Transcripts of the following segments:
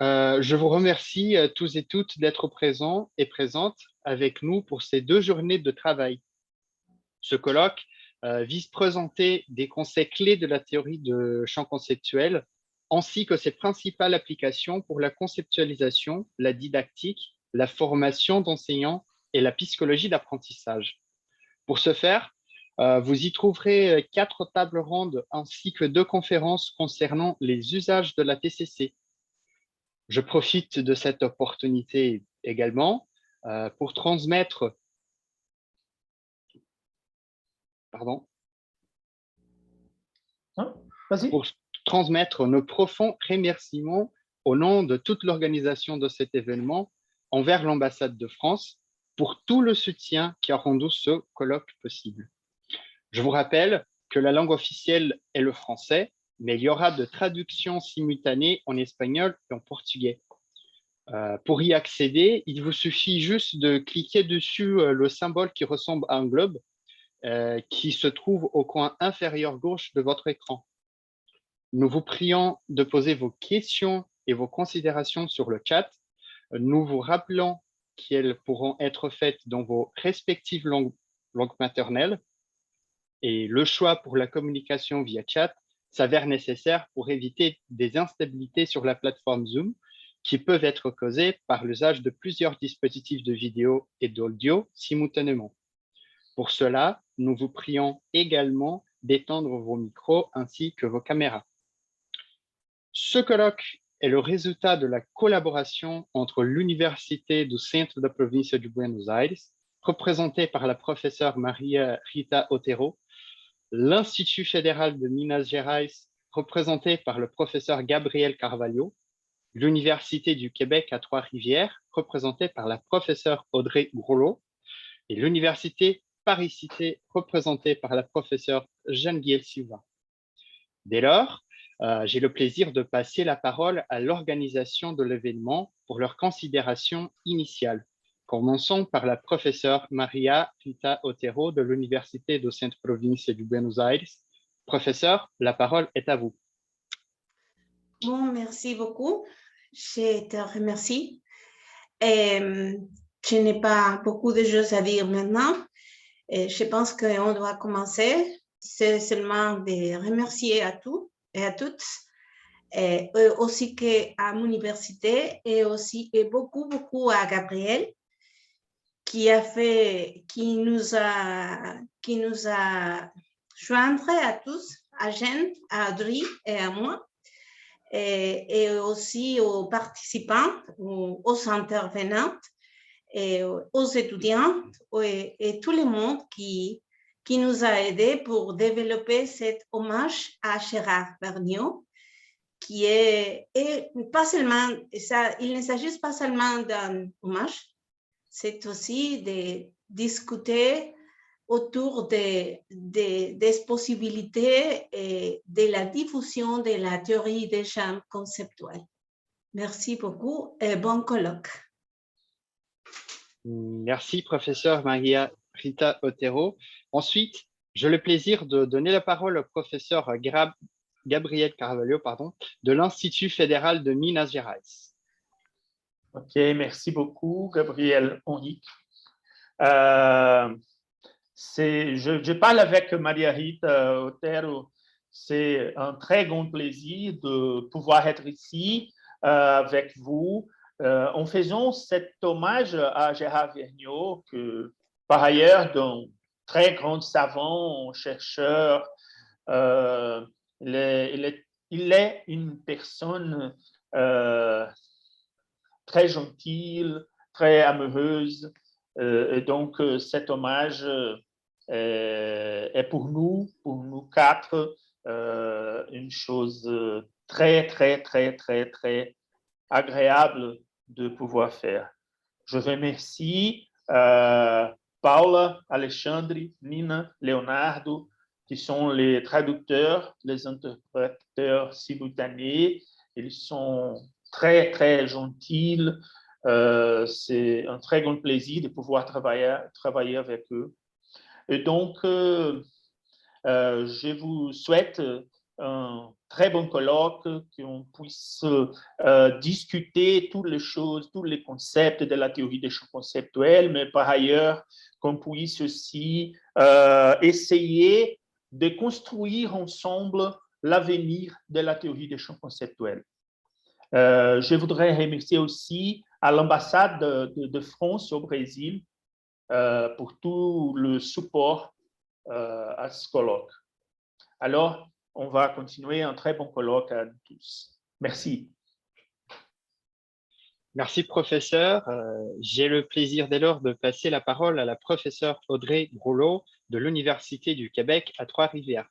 Je vous remercie tous et toutes d'être présents et présentes avec nous pour ces 2 journées de travail. Ce colloque vise présenter des concepts clés de la théorie de champ conceptuel ainsi que ses principales applications pour la conceptualisation, la didactique, la formation d'enseignants et la psychologie d'apprentissage. Pour ce faire, vous y trouverez 4 tables rondes ainsi que 2 conférences concernant les usages de la TCC. Je profite de cette opportunité également pour transmettre, pardon, Hein? Vas-y. pour transmettre nos profonds remerciements au nom de toute l'organisation de cet événement envers l'ambassade de France pour tout le soutien qui a rendu ce colloque possible. Je vous rappelle que la langue officielle est le français, mais il y aura de traductions simultanées en espagnol et en portugais. Pour y accéder, il vous suffit juste de cliquer dessus le symbole qui ressemble à un globe qui se trouve au coin inférieur gauche de votre écran. Nous vous prions de poser vos questions et vos considérations sur le chat. Nous vous rappelons qu'elles pourront être faites dans vos respectives langues maternelles et le choix pour la communication via chat s'avère nécessaire pour éviter des instabilités sur la plateforme Zoom qui peuvent être causées par l'usage de plusieurs dispositifs de vidéo et d'audio simultanément. Pour cela, nous vous prions également d'éteindre vos micros ainsi que vos caméras. Ce colloque est le résultat de la collaboration entre l'Université du Centre da Província de Buenos Aires, représentée par la professeure Maria Rita Otero, l'Institut fédéral de Minas Gerais, représenté par le professeur Gabriel Carvalho, l'Université du Québec à Trois-Rivières, représentée par la professeure Audrey Grollo, et l'Université Paris-Cité, représentée par la professeure Jeanne-Guiel Silva. Dès lors, j'ai le plaisir de passer la parole à l'organisation de l'événement pour leur considération initiale. Commençons par la professeure Maria Rita Otero de l'Université de Centre-Província de Buenos Aires. Professeur, la parole est à vous. Bon, merci beaucoup. Je te remercie. Je n'ai pas beaucoup de choses à dire maintenant. Je pense qu'on doit commencer. C'est seulement de remercier à tous et à toutes, et aussi à mon université et aussi et beaucoup à Gabriel qui nous a joindre à tous, à Jeanne, à Audrey et à moi, et aussi aux participants, aux intervenantes, et aux étudiants et tout le monde qui nous a aidés pour développer cet hommage à Gérard Vergniaud, qui est pas seulement ça, il ne s'agit pas seulement d'un hommage, c'est aussi de discuter autour des possibilités et de la diffusion de la théorie des champs conceptuels. Merci beaucoup et bon colloque. Merci, professeur Maria Rita Otero. Ensuite, j'ai le plaisir de donner la parole au professeur Gabriel Carvalho de l'Institut fédéral de Minas Gerais. Ok, merci beaucoup, Gabriel Henrique. Je parle avec Maria Rita Otero. C'est un très grand plaisir de pouvoir être ici avec vous en faisant cet hommage à Gérard Vergniaud, que par ailleurs, d'un très grand savant, chercheur, il est une personne très gentille, très amoureuse. Et donc, cet hommage est pour nous quatre, une chose très, très, très, très, très agréable de pouvoir faire. Je remercie Paula, Alexandre, Nina, Leonardo, qui sont les traducteurs, les interpréteurs simultanés. Ils sont très, très gentils. C'est un très grand plaisir de pouvoir travailler avec eux. Et donc, je vous souhaite un très bon colloque, qu'on puisse discuter toutes les choses, tous les concepts de la théorie des champs conceptuels, mais par ailleurs, qu'on puisse aussi essayer de construire ensemble l'avenir de la théorie des champs conceptuels. Je voudrais remercier aussi à l'ambassade de France au Brésil pour tout le support à ce colloque. Alors, on va continuer un très bon colloque à tous. Merci. Merci, professeur. J'ai le plaisir dès lors de passer la parole à la professeure Audrey Groulot de l'Université du Québec à Trois-Rivières.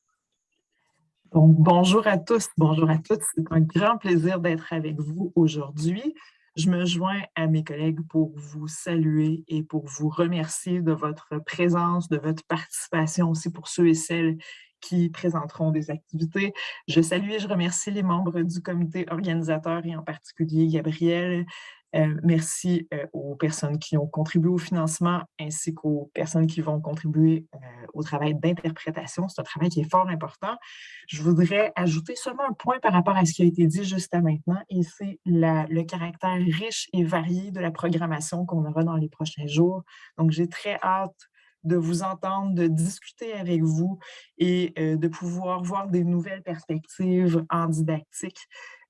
Donc, bonjour à tous, bonjour à toutes. C'est un grand plaisir d'être avec vous aujourd'hui. Je me joins à mes collègues pour vous saluer et pour vous remercier de votre présence, de votre participation aussi pour ceux et celles qui présenteront des activités. Je salue et je remercie les membres du comité organisateur et en particulier Gabriel. Merci aux personnes qui ont contribué au financement ainsi qu'aux personnes qui vont contribuer au travail d'interprétation. C'est un travail qui est fort important. Je voudrais ajouter seulement un point par rapport à ce qui a été dit jusqu'à maintenant, et c'est le caractère riche et varié de la programmation qu'on aura dans les prochains jours. Donc, j'ai très hâte de vous entendre, de discuter avec vous et de pouvoir voir des nouvelles perspectives en didactique.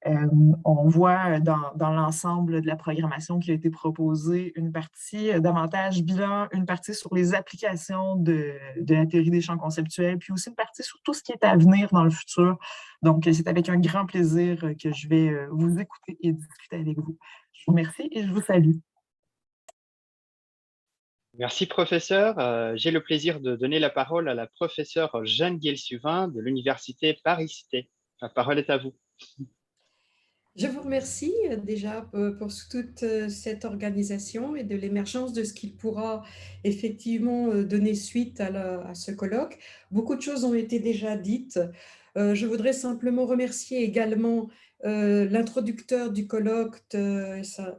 On voit dans l'ensemble de la programmation qui a été proposée une partie davantage bilan, une partie sur les applications de la théorie des champs conceptuels, puis aussi une partie sur tout ce qui est à venir dans le futur. Donc, c'est avec un grand plaisir que je vais vous écouter et discuter avec vous. Je vous remercie et je vous salue. Merci, professeur. J'ai le plaisir de donner la parole à la professeure Jeanne Guelsuvin de l'Université Paris-Cité. La parole est à vous. Je vous remercie déjà pour toute cette organisation et de l'émergence de ce qu'il pourra effectivement donner suite à ce colloque. Beaucoup de choses ont été déjà dites. Je voudrais simplement remercier également l'introducteur du colloque,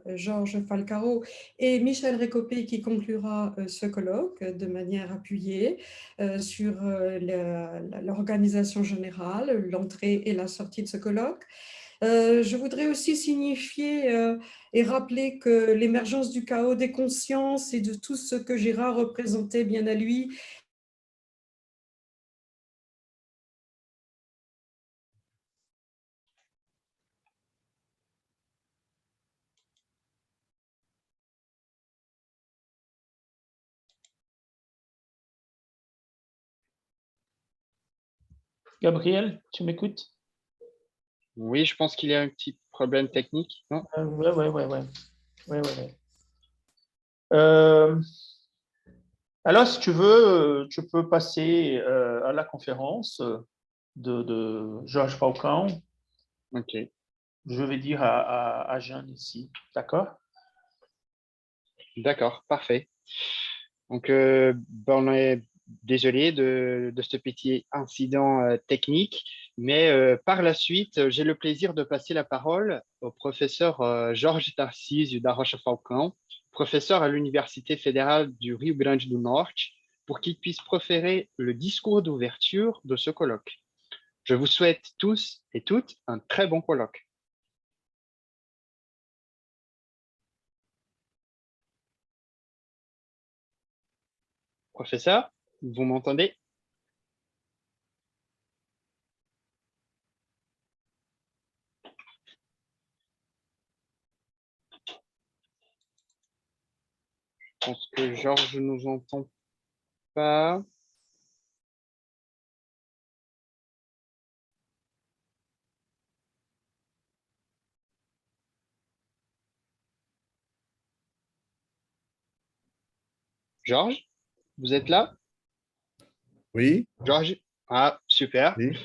Georges Falcaro, et Michel Récopé qui conclura ce colloque de manière appuyée sur l'organisation générale, l'entrée et la sortie de ce colloque. Je voudrais aussi signifier et rappeler que l'émergence du chaos des consciences et de tout ce que Girard représentait bien à lui Gabriel, tu m'écoutes? Oui, je pense qu'il y a un petit problème technique. Non? Ouais. Alors, si tu veux, tu peux passer à la conférence de Georges Faucon. OK. Je vais dire à Jeanne ici, d'accord? D'accord, parfait. Donc, on est désolé de ce petit incident technique, mais par la suite, j'ai le plaisir de passer la parole au professeur Jorge Tarcísio da Rocha Falcão, professeur à l'Université fédérale du Rio Grande do Norte, pour qu'il puisse proférer le discours d'ouverture de ce colloque. Je vous souhaite tous et toutes un très bon colloque. Professeur, vous m'entendez? Je pense que Georges ne nous entend pas. Georges, vous êtes là? Oui. Georges? Ah, super. Oui,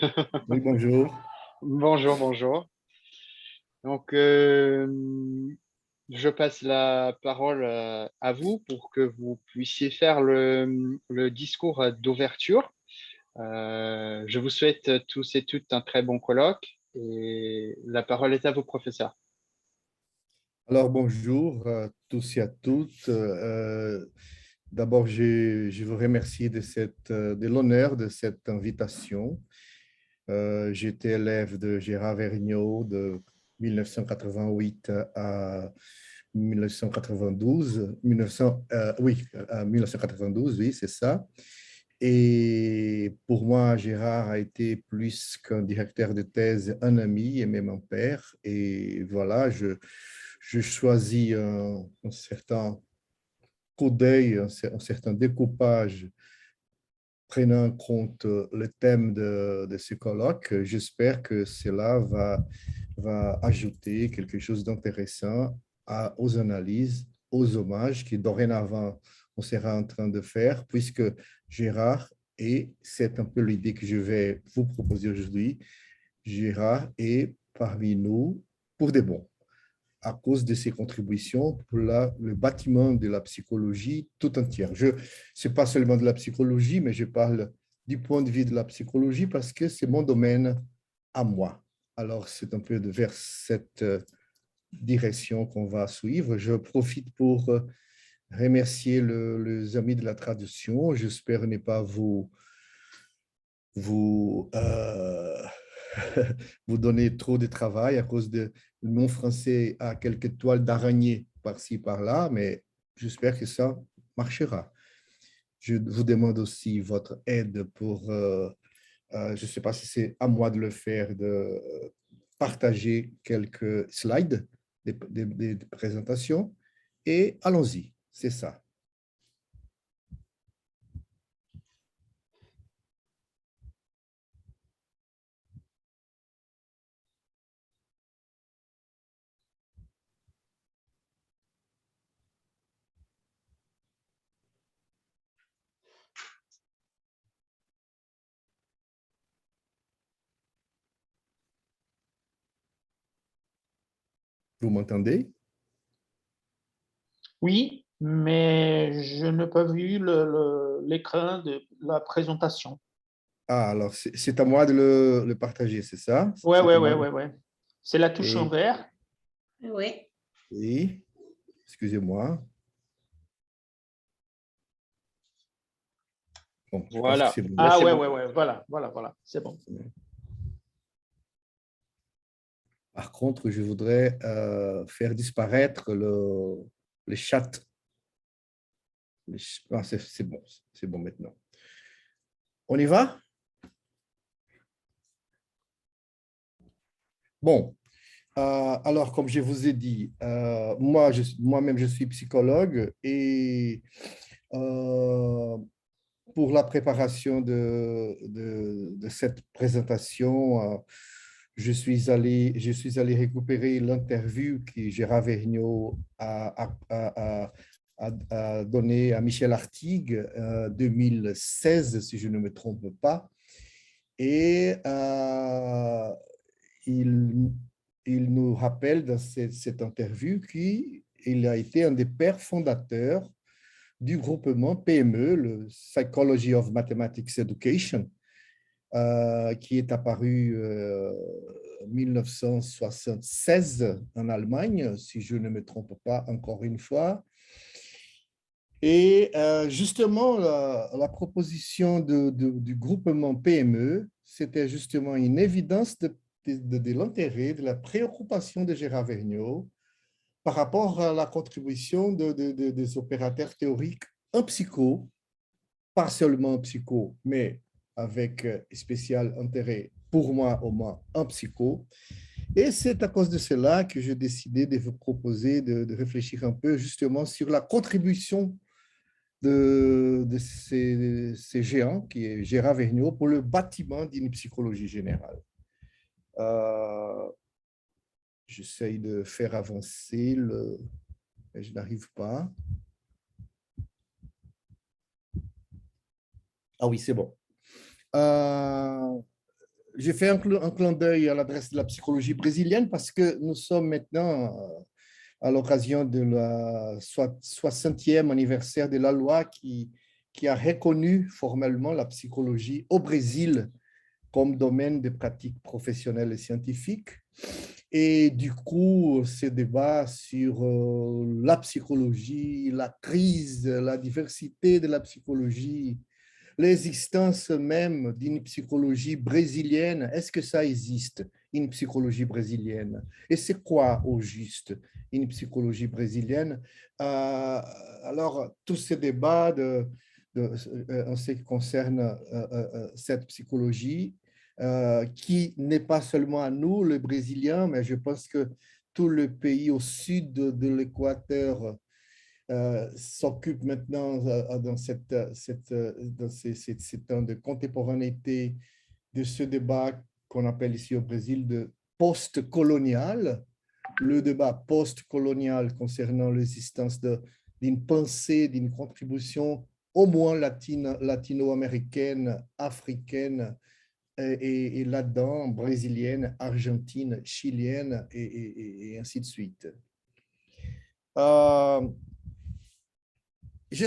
oui, bonjour. Bonjour. Donc, je passe la parole à vous pour que vous puissiez faire le discours d'ouverture. Je vous souhaite tous et toutes un très bon colloque et la parole est à vous, professeur. Alors, bonjour à tous et à toutes. D'abord, je vous remercie de l'honneur de cette invitation. J'étais élève de Gérard Vergniaud de 1988 à 1992. 1992, oui, c'est ça. Et pour moi, Gérard a été plus qu'un directeur de thèse, un ami et même un père. Et voilà, je choisis un certain coup d'œil, un certain découpage prenant en compte le thème de ce colloque. J'espère que cela va ajouter quelque chose d'intéressant aux analyses, aux hommages que dorénavant on sera en train de faire, puisque Gérard, et c'est un peu l'idée que je vais vous proposer aujourd'hui, Gérard est parmi nous pour de bon, à cause de ses contributions pour le bâtiment de la psychologie tout entière. Ce n'est pas seulement de la psychologie, mais je parle du point de vue de la psychologie parce que c'est mon domaine à moi. Alors, c'est un peu vers cette direction qu'on va suivre. Je profite pour remercier les amis de la traduction. J'espère ne pas vous vous donner trop de travail à cause de mon français a quelques toiles d'araignée par-ci, par-là, mais j'espère que ça marchera. Je vous demande aussi votre aide pour, je ne sais pas si c'est à moi de le faire, de partager quelques slides des présentations et allons-y, c'est ça. Vous m'entendez? Oui, mais je n'ai pas vu l'écran de la présentation. Ah, alors c'est à moi de le partager, c'est ça? Ouais, C'est ouais, à ouais, moi ouais, ouais. C'est la touche en Et, vert. Oui. et excusez-moi. Bon, je pense que Voilà. c'est bon. Là, Ah c'est ouais, bon. ouais, ouais. Voilà, voilà, voilà. C'est bon. Par contre, je voudrais faire disparaître le chat. Ah, c'est bon maintenant. On y va? Bon, alors comme je vous ai dit, moi-même je suis psychologue et pour la préparation de cette présentation, je suis allé récupérer l'interview que Gérard Vergniaud a donnée à Michel Artigue en 2016, si je ne me trompe pas. Et il nous rappelle dans cette interview qu'il a été un des pères fondateurs du groupement PME, le Psychology of Mathematics Education, qui est apparu en 1976 en Allemagne, si je ne me trompe pas encore une fois. Et justement, la proposition du groupement PME, c'était justement une évidence de l'intérêt, de la préoccupation de Gérard Vergniaud par rapport à la contribution des opérateurs théoriques en psycho, pas seulement en psycho, mais avec spécial intérêt, pour moi au moins, en psycho. Et c'est à cause de cela que j'ai décidé de vous proposer de réfléchir un peu justement sur la contribution de ces géants, qui est Gérard Vergniaud, pour le bâtiment d'une psychologie générale. J'essaye de faire avancer mais je n'arrive pas. Ah oui, c'est bon. J'ai fait un clin d'œil à l'adresse de la psychologie brésilienne parce que nous sommes maintenant à l'occasion de la 60e anniversaire de la loi qui a reconnu formellement la psychologie au Brésil comme domaine de pratique professionnelle et scientifique. Et du coup, ce débat sur la psychologie, la crise, la diversité de la psychologie l'existence même d'une psychologie brésilienne. Est-ce que ça existe, une psychologie brésilienne? Et c'est quoi au juste une psychologie brésilienne? Alors, tous ces débats en ce qui concerne cette psychologie, qui n'est pas seulement à nous, les Brésiliens, mais je pense que tout le pays au sud de l'équateur s'occupe maintenant dans ces temps de contemporanéité de ce débat qu'on appelle ici au Brésil de post-colonial, le débat post-colonial concernant l'existence d'une pensée, d'une contribution au moins latino-américaine, africaine, et là-dedans, brésilienne, argentine, chilienne, et ainsi de suite. Je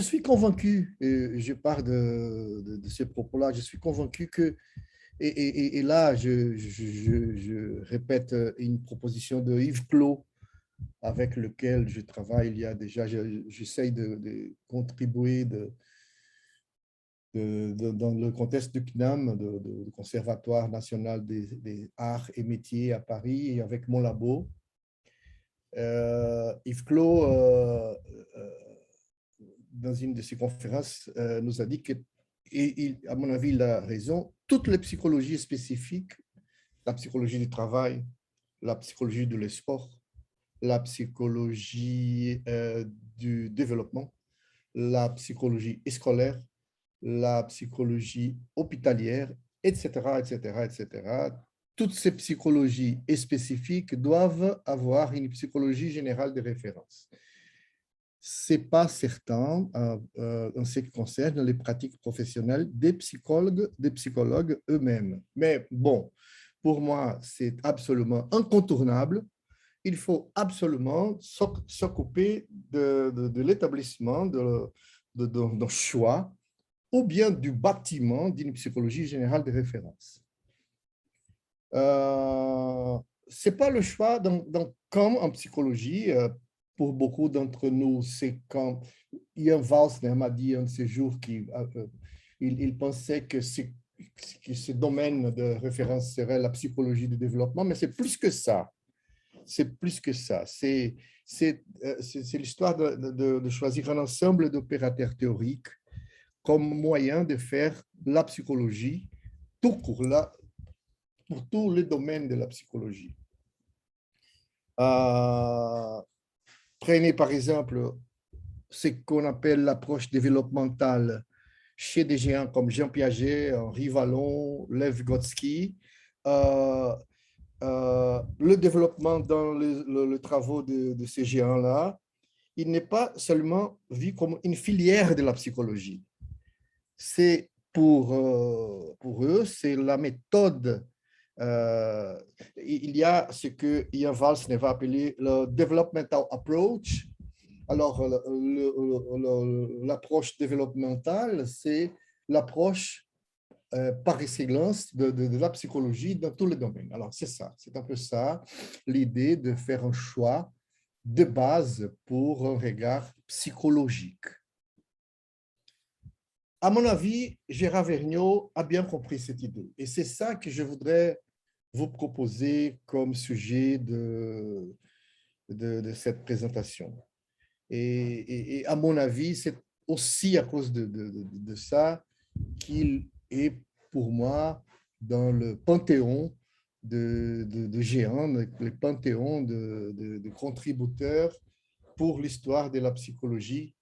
suis convaincu, je pars de ce propos-là, je suis convaincu que, et là, je répète une proposition de Yves Clos, avec lequel je travaille il y a déjà, j'essaye de contribuer dans le contexte du CNAM, du Conservatoire national des arts et métiers à Paris, et avec mon labo. Yves Clos, dans une de ses conférences, nous a dit que, et à mon avis, il a raison, toutes les psychologies spécifiques, la psychologie du travail, la psychologie de l'esport, la psychologie du développement, la psychologie scolaire, la psychologie hospitalière, etc., etc., etc. Toutes ces psychologies spécifiques doivent avoir une psychologie générale de référence. Ce n'est pas certain en ce qui concerne les pratiques professionnelles des psychologues eux-mêmes. Mais bon, pour moi, c'est absolument incontournable. Il faut absolument s'occuper de l'établissement d'un choix ou bien du bâtiment d'une psychologie générale de référence. Ce n'est pas le choix comme en psychologie. Pour beaucoup d'entre nous, c'est quand Ian Walsner m'a dit un de ces jours qu'il pensait que ce domaine de référence serait la psychologie du développement, mais c'est plus que ça. C'est plus que ça. C'est l'histoire de choisir un ensemble d'opérateurs théoriques comme moyen de faire la psychologie tout court, là, pour tous les domaines de la psychologie. Prenez par exemple ce qu'on appelle l'approche développementale chez des géants comme Jean Piaget, Henri Wallon, Lev Vygotsky. Le développement dans les travaux de ces géants-là, il n'est pas seulement vu comme une filière de la psychologie. C'est pour eux, c'est la méthode. Il y a ce que Ian Walsner va appeler le developmental approach. Alors, l'approche développementale, c'est l'approche par excellence de la psychologie dans tous les domaines. Alors, c'est ça, c'est un peu ça, l'idée de faire un choix de base pour un regard psychologique. À mon avis, Gérard Vergniaud a bien compris cette idée. Et c'est ça que je voudrais vous proposer comme sujet de cette présentation. Et à mon avis, c'est aussi à cause de ça qu'il est pour moi dans le panthéon de géants, le panthéon de contributeurs pour l'histoire de la psychologie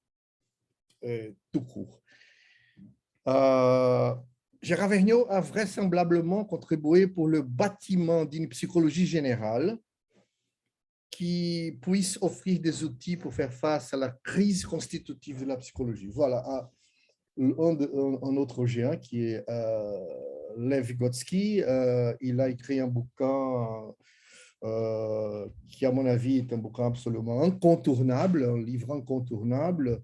tout court. Gérard Vergniaud a vraisemblablement contribué pour le bâtiment d'une psychologie générale qui puisse offrir des outils pour faire face à la crise constitutive de la psychologie. Voilà un autre géant qui est Lev Vygotsky. Il a écrit un bouquin qui, à mon avis, est un bouquin absolument incontournable, un livre incontournable,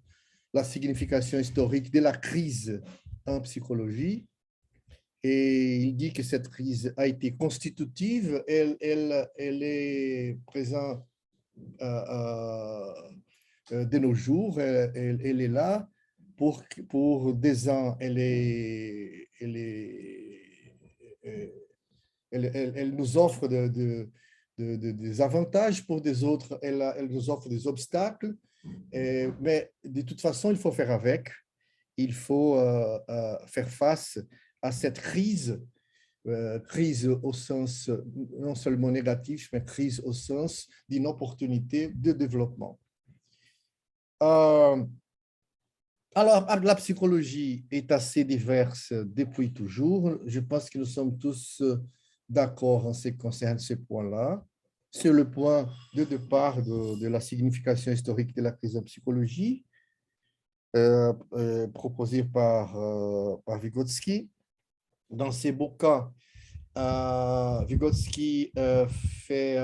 La signification historique de la crise en psychologie. Et il dit que cette crise a été constitutive, elle est présente de nos jours, elle est là pour des uns, elle nous offre des avantages, pour des autres, elle nous offre des obstacles. Mais de toute façon, il faut faire avec. Il faut faire face à cette crise au sens non seulement négatif, mais crise au sens d'une opportunité de développement. Alors, la psychologie est assez diverse depuis toujours. Je pense que nous sommes tous d'accord en ce qui concerne ce point-là. Sur le point de départ de la signification historique de la crise en psychologie, proposée par Vygotsky. Dans ces beaux cas, Vygotsky fait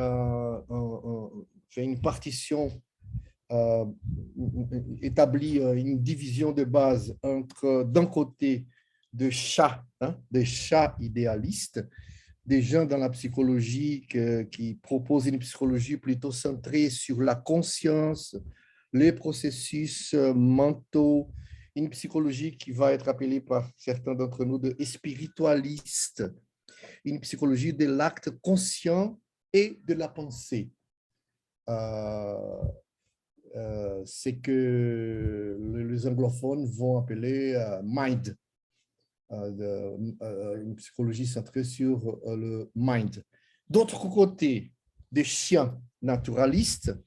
une partition, établit une division de base entre, d'un côté, des chats idéalistes, des gens dans la psychologie qui proposent une psychologie plutôt centrée sur la conscience, les processus mentaux, une psychologie qui va être appelée par certains d'entre nous de spiritualiste, une psychologie de l'acte conscient et de la pensée. C'est que les anglophones vont appeler mind, une psychologie centrée sur le mind. D'autre côté, des chiens naturalistes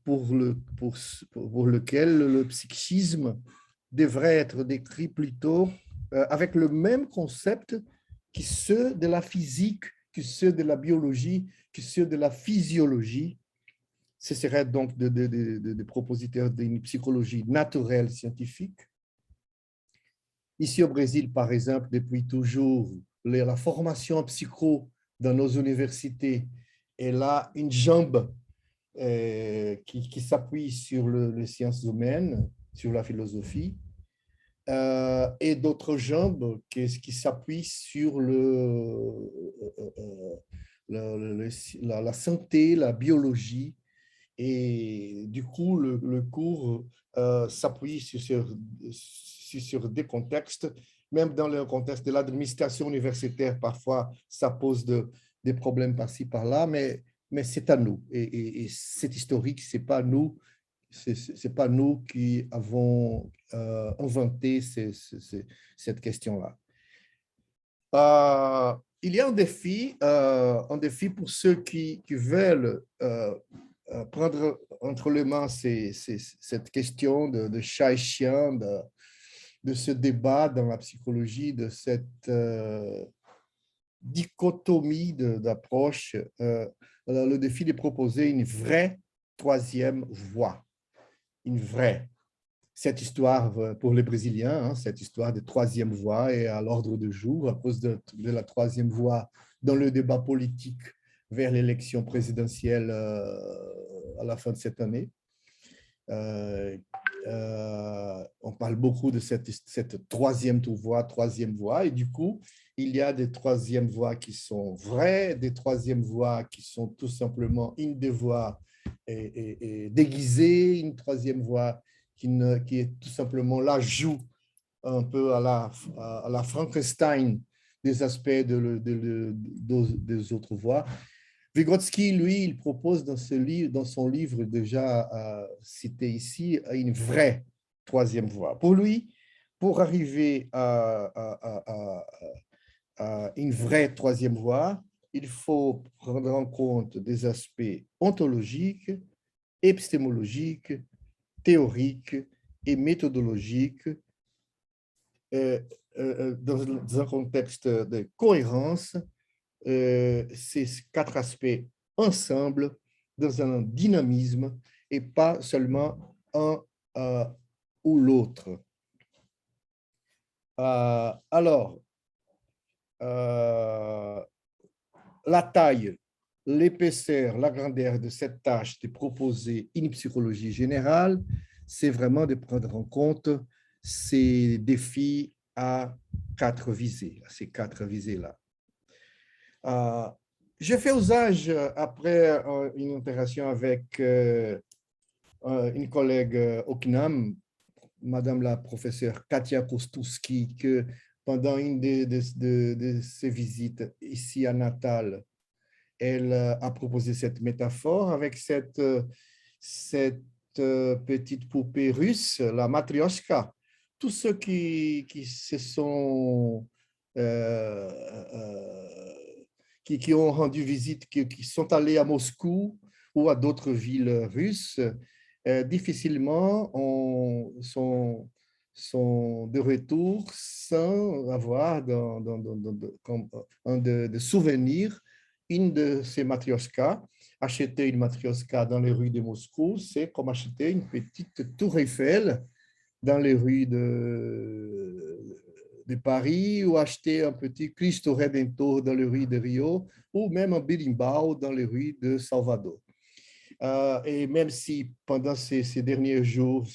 pour lequel le psychisme devrait être décrit plutôt avec le même concept que ceux de la physique, que ceux de la biologie, que ceux de la physiologie. Ce serait donc des propositeurs d'une psychologie naturelle scientifique. Ici au Brésil, par exemple, depuis toujours, la formation en psycho dans nos universités, elle a une jambe qui s'appuie sur les sciences humaines, sur la philosophie, et d'autres jambes qui s'appuient sur la santé, la biologie. Et du coup, le cours s'appuie sur des contextes, même dans le contexte de l'administration universitaire, parfois ça pose des problèmes par-ci, par-là, mais c'est à nous. Et c'est historique, c'est pas nous qui avons inventé cette question-là. Il y a un défi pour ceux qui veulent prendre entre les mains cette question de chat et chien, de ce débat dans la psychologie, de cette dichotomie d'approche. Le défi de proposer une vraie troisième voie, une vraie. Cette histoire pour les Brésiliens, cette histoire de troisième voie est à l'ordre du jour à cause de la troisième voie dans le débat politique vers l'élection présidentielle à la fin de cette année. On parle beaucoup de cette troisième voie, et du coup, il y a des troisièmes voies qui sont vraies, des troisièmes voies qui sont tout simplement une des voies déguisée, une troisième voie qui est tout simplement l'ajout un peu à la Frankenstein des aspects des autres voies. Vygotsky, lui, il propose dans son livre déjà cité ici, une vraie troisième voie. Pour lui, pour arriver à une vraie troisième voie, il faut prendre en compte des aspects ontologiques, épistémologiques, théoriques et méthodologiques dans un contexte de cohérence, ces quatre aspects ensemble dans un dynamisme et pas seulement un ou l'autre. Alors, la taille, l'épaisseur, la grandeur de cette tâche de proposer une psychologie générale, c'est vraiment de prendre en compte ces défis à quatre visées, ces quatre visées-là. J'ai fait usage, après une interaction avec une collègue au CNAM, Madame la professeure Katia Kostowski que pendant une de ses visites ici à Natal, elle a proposé cette métaphore avec cette petite poupée russe, la Matryoshka. Tous ceux qui se sont qui ont rendu visite, qui sont allés à Moscou ou à d'autres villes russes, difficilement sont de retour sans avoir de souvenir une de ces matryoshkas. Acheter une matryoshka dans les rues de Moscou, c'est comme acheter une petite tour Eiffel dans les rues de Paris ou acheter un petit Cristo Redentor dans les rues de Rio ou même un berimbau dans les rues de Salvador. Et même si pendant ces derniers jours,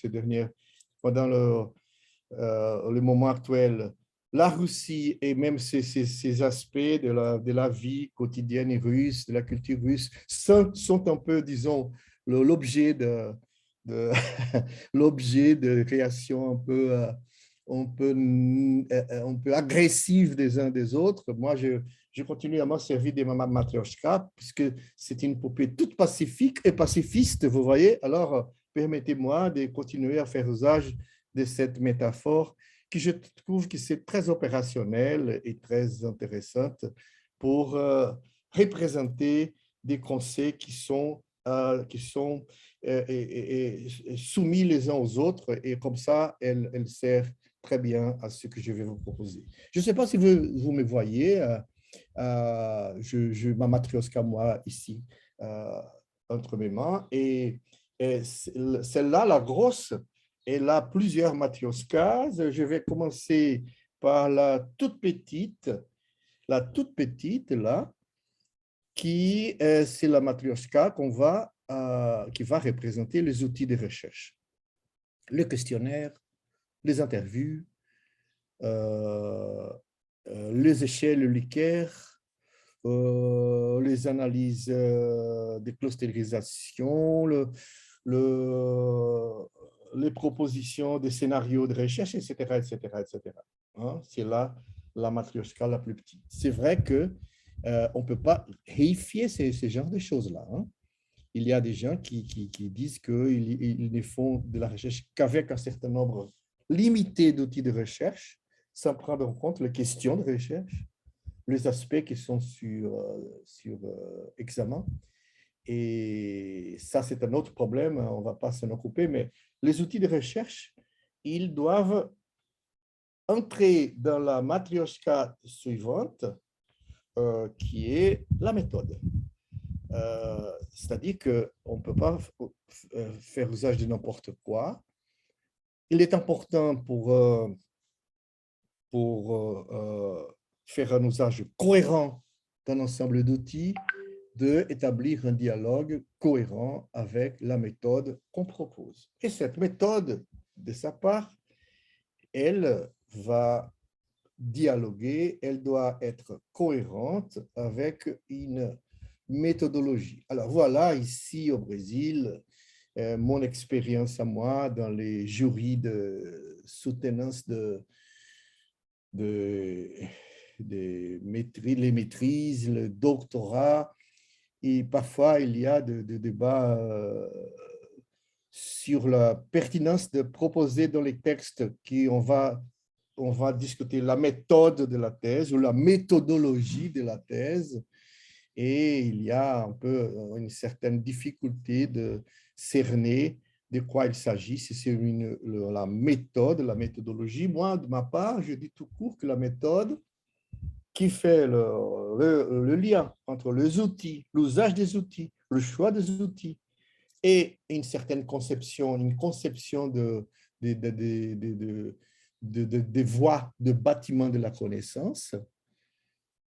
pendant le moment actuel, la Russie et même ces aspects de la vie quotidienne russe, de la culture russe, sont un peu, disons, l'objet l'objet de création un peu agressive des uns des autres. Moi, je continue à m'en servir de ma matryoshka, puisque c'est une poupée toute pacifique et pacifiste, vous voyez. Alors, permettez-moi de continuer à faire usage de cette métaphore qui je trouve que c'est très opérationnelle et très intéressante pour représenter des concepts qui sont soumis les uns aux autres, et comme ça, elle sert très bien à ce que je vais vous proposer. Je ne sais pas si vous me voyez, ma matryoshka, moi, ici, entre mes mains, et celle-là, la grosse, elle a plusieurs matryoshkas. Je vais commencer par la toute petite, là, qui c'est la matryoshka qui va représenter les outils de recherche. Le questionnaire, les interviews, les échelles Likert, les analyses de clusterisation, les propositions des scénarios de recherche, etc., etc., etc. Hein? C'est là la matryoshka la plus petite. C'est vrai que on ne peut pas réifier ces genres de choses-là. Hein? Il y a des gens qui disent qu'ils ne font de la recherche qu'avec un certain nombre limité d'outils de recherche, sans prendre en compte les questions de recherche, les aspects qui sont sur examen. Et ça, c'est un autre problème, on ne va pas s'en occuper, mais les outils de recherche, ils doivent entrer dans la matryoshka suivante, qui est la méthode. C'est-à-dire qu'on ne peut pas faire usage de n'importe quoi. Il est important pour faire un usage cohérent d'un ensemble d'outils, d'établir un dialogue cohérent avec la méthode qu'on propose. Et cette méthode, de sa part, elle va dialoguer, elle doit être cohérente avec une méthodologie. Alors voilà, ici au Brésil, mon expérience à moi dans les jurys de soutenance les maîtrises, le doctorat, et parfois il y a des débats sur la pertinence de proposer dans les textes qu'on va discuter la méthode de la thèse ou la méthodologie de la thèse, et il y a un peu une certaine difficulté de cerner de quoi il s'agit, si c'est la méthode, la méthodologie. Moi, de ma part, je dis tout court que la méthode qui fait le lien entre les outils, l'usage des outils, le choix des outils et une certaine conception, des voies de bâtiment de la connaissance.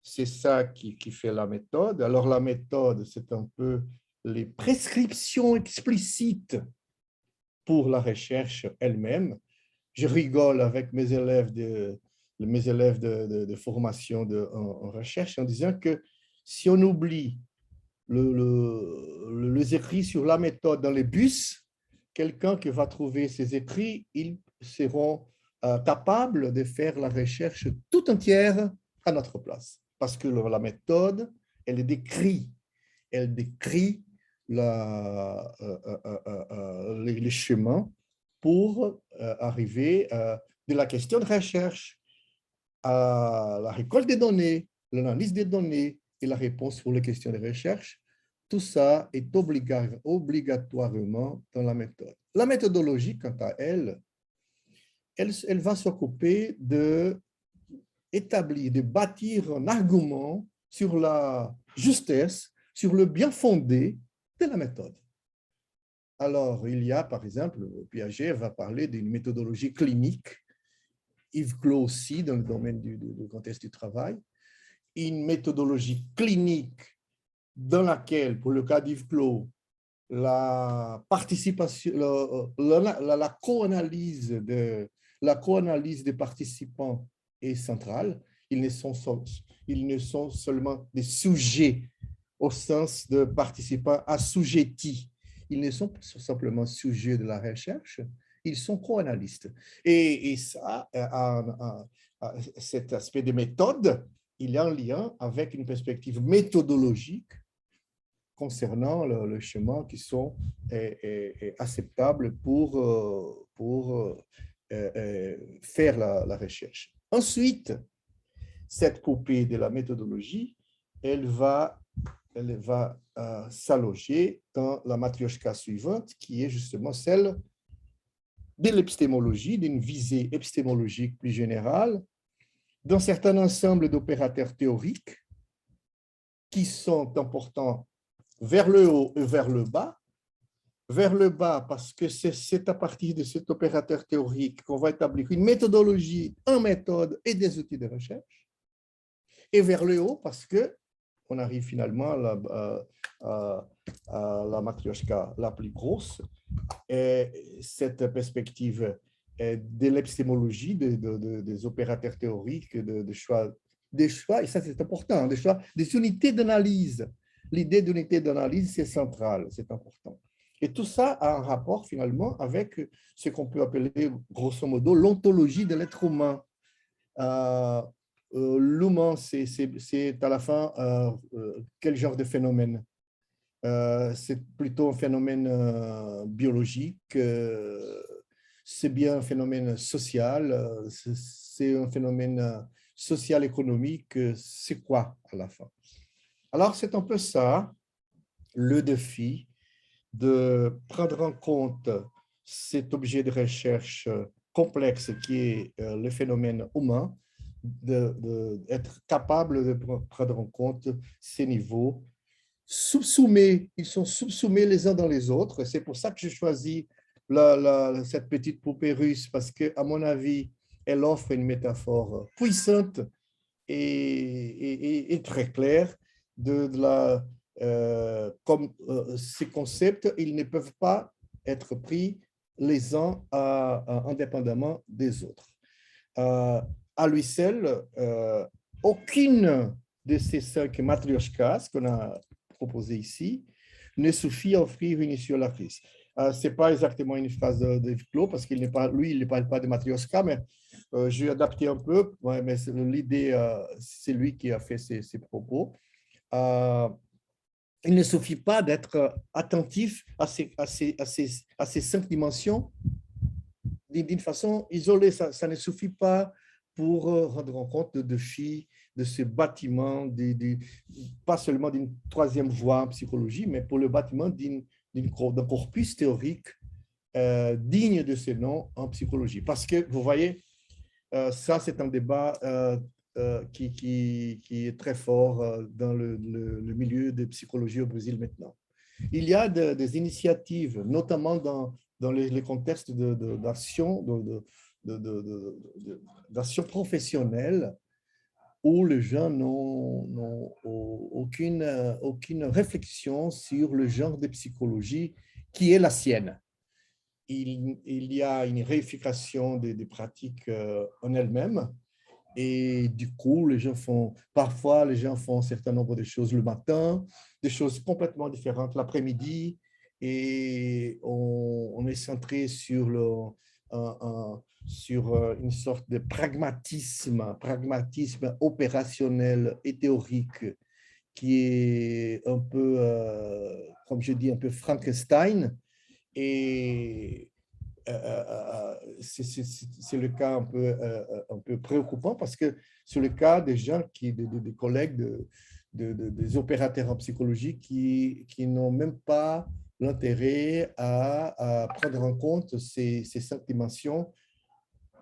C'est ça qui fait la méthode. Alors, la méthode, c'est un peu les prescriptions explicites pour la recherche elle-même. Je rigole avec mes élèves de formation en recherche en disant que si on oublie les écrits sur la méthode dans les bus, quelqu'un qui va trouver ces écrits, il seront capables de faire la recherche tout entière à notre place. Parce que la méthode, elle décrit les chemins pour arriver de la question de recherche à la récolte des données, l'analyse des données et la réponse pour les questions de recherche. Tout ça est obligatoirement dans la méthode. La méthodologie, quant à elle, elle va s'occuper d'établir, de bâtir un argument sur la justesse, sur le bien fondé de la méthode. Alors, il y a, par exemple, Piaget va parler d'une méthodologie clinique, Yves Clos aussi, dans le domaine du contexte du travail, une méthodologie clinique dans laquelle, pour le cas d'Yves Clos, la participation, la co-analyse des participants est centrale. Ils ne sont seulement des sujets au sens de participants assujettis. Ils ne sont pas simplement sujets de la recherche, ils sont co-analystes. Et ça, cet aspect de méthode, il y a un lien avec une perspective méthodologique concernant le chemin qui sont acceptables pour faire la recherche. Ensuite, cette poupée de la méthodologie, elle va s'allonger dans la matrioshka suivante, qui est justement celle de l'épistémologie, d'une visée épistémologique plus générale, d'un certain ensemble d'opérateurs théoriques qui sont importants vers le haut et vers le bas. Vers le bas, parce que c'est à partir de cet opérateur théorique qu'on va établir une méthodologie, une méthode et des outils de recherche. Et vers le haut, parce qu'on arrive finalement à la matrioshka la plus grosse, et cette perspective de l'épistémologie, des opérateurs théoriques, des choix, et ça c'est important, des unités d'analyse. L'idée d'unité d'analyse, c'est central, c'est important. Et tout ça a un rapport finalement avec ce qu'on peut appeler grosso modo l'ontologie de l'être humain. L'humain, c'est à la fin quel genre de phénomène? C'est plutôt un phénomène biologique, c'est bien un phénomène social, c'est un phénomène social-économique, c'est quoi à la fin? Alors, c'est un peu ça, le défi de prendre en compte cet objet de recherche complexe qui est le phénomène humain, d'être capable de prendre en compte ces niveaux, ils sont subsumés les uns dans les autres. C'est pour ça que j'ai choisi cette petite poupée russe, parce qu'à mon avis, elle offre une métaphore puissante et très claire comme ces concepts, ils ne peuvent pas être pris les uns indépendamment des autres. À lui seul, aucune de ces 5 matrioshkas qu'on a proposées ici ne suffit à offrir une issue à la crise. Ce n'est pas exactement une phrase de Clos, parce qu'il il ne parle pas de matrioshka, mais je vais adapter un peu, mais l'idée, c'est lui qui a fait ces propos. Il ne suffit pas d'être attentif à ces 5 dimensions d'une façon isolée. Ça ne suffit pas pour rendre compte de défis de ce bâtiment, pas seulement d'une 3e voie en psychologie, mais pour le bâtiment d'un corpus théorique digne de ce nom en psychologie. Parce que, vous voyez, ça, c'est un débat qui est très fort dans le milieu de psychologie au Brésil maintenant. Il y a des initiatives, notamment dans les contextes d'action professionnelle, où les gens n'ont aucune réflexion sur le genre de psychologie qui est la sienne. Il y a une réification des pratiques en elles-mêmes, et du coup, parfois, les gens font un certain nombre de choses le matin, des choses complètement différentes l'après-midi, et on est centré sur sur une sorte de pragmatisme opérationnel et théorique qui est un peu, comme je dis, un peu Frankenstein. Et c'est le cas un peu préoccupant parce que c'est le cas des gens, des collègues, des opérateurs en psychologie qui n'ont même pas l'intérêt à prendre en compte ces 5 dimensions,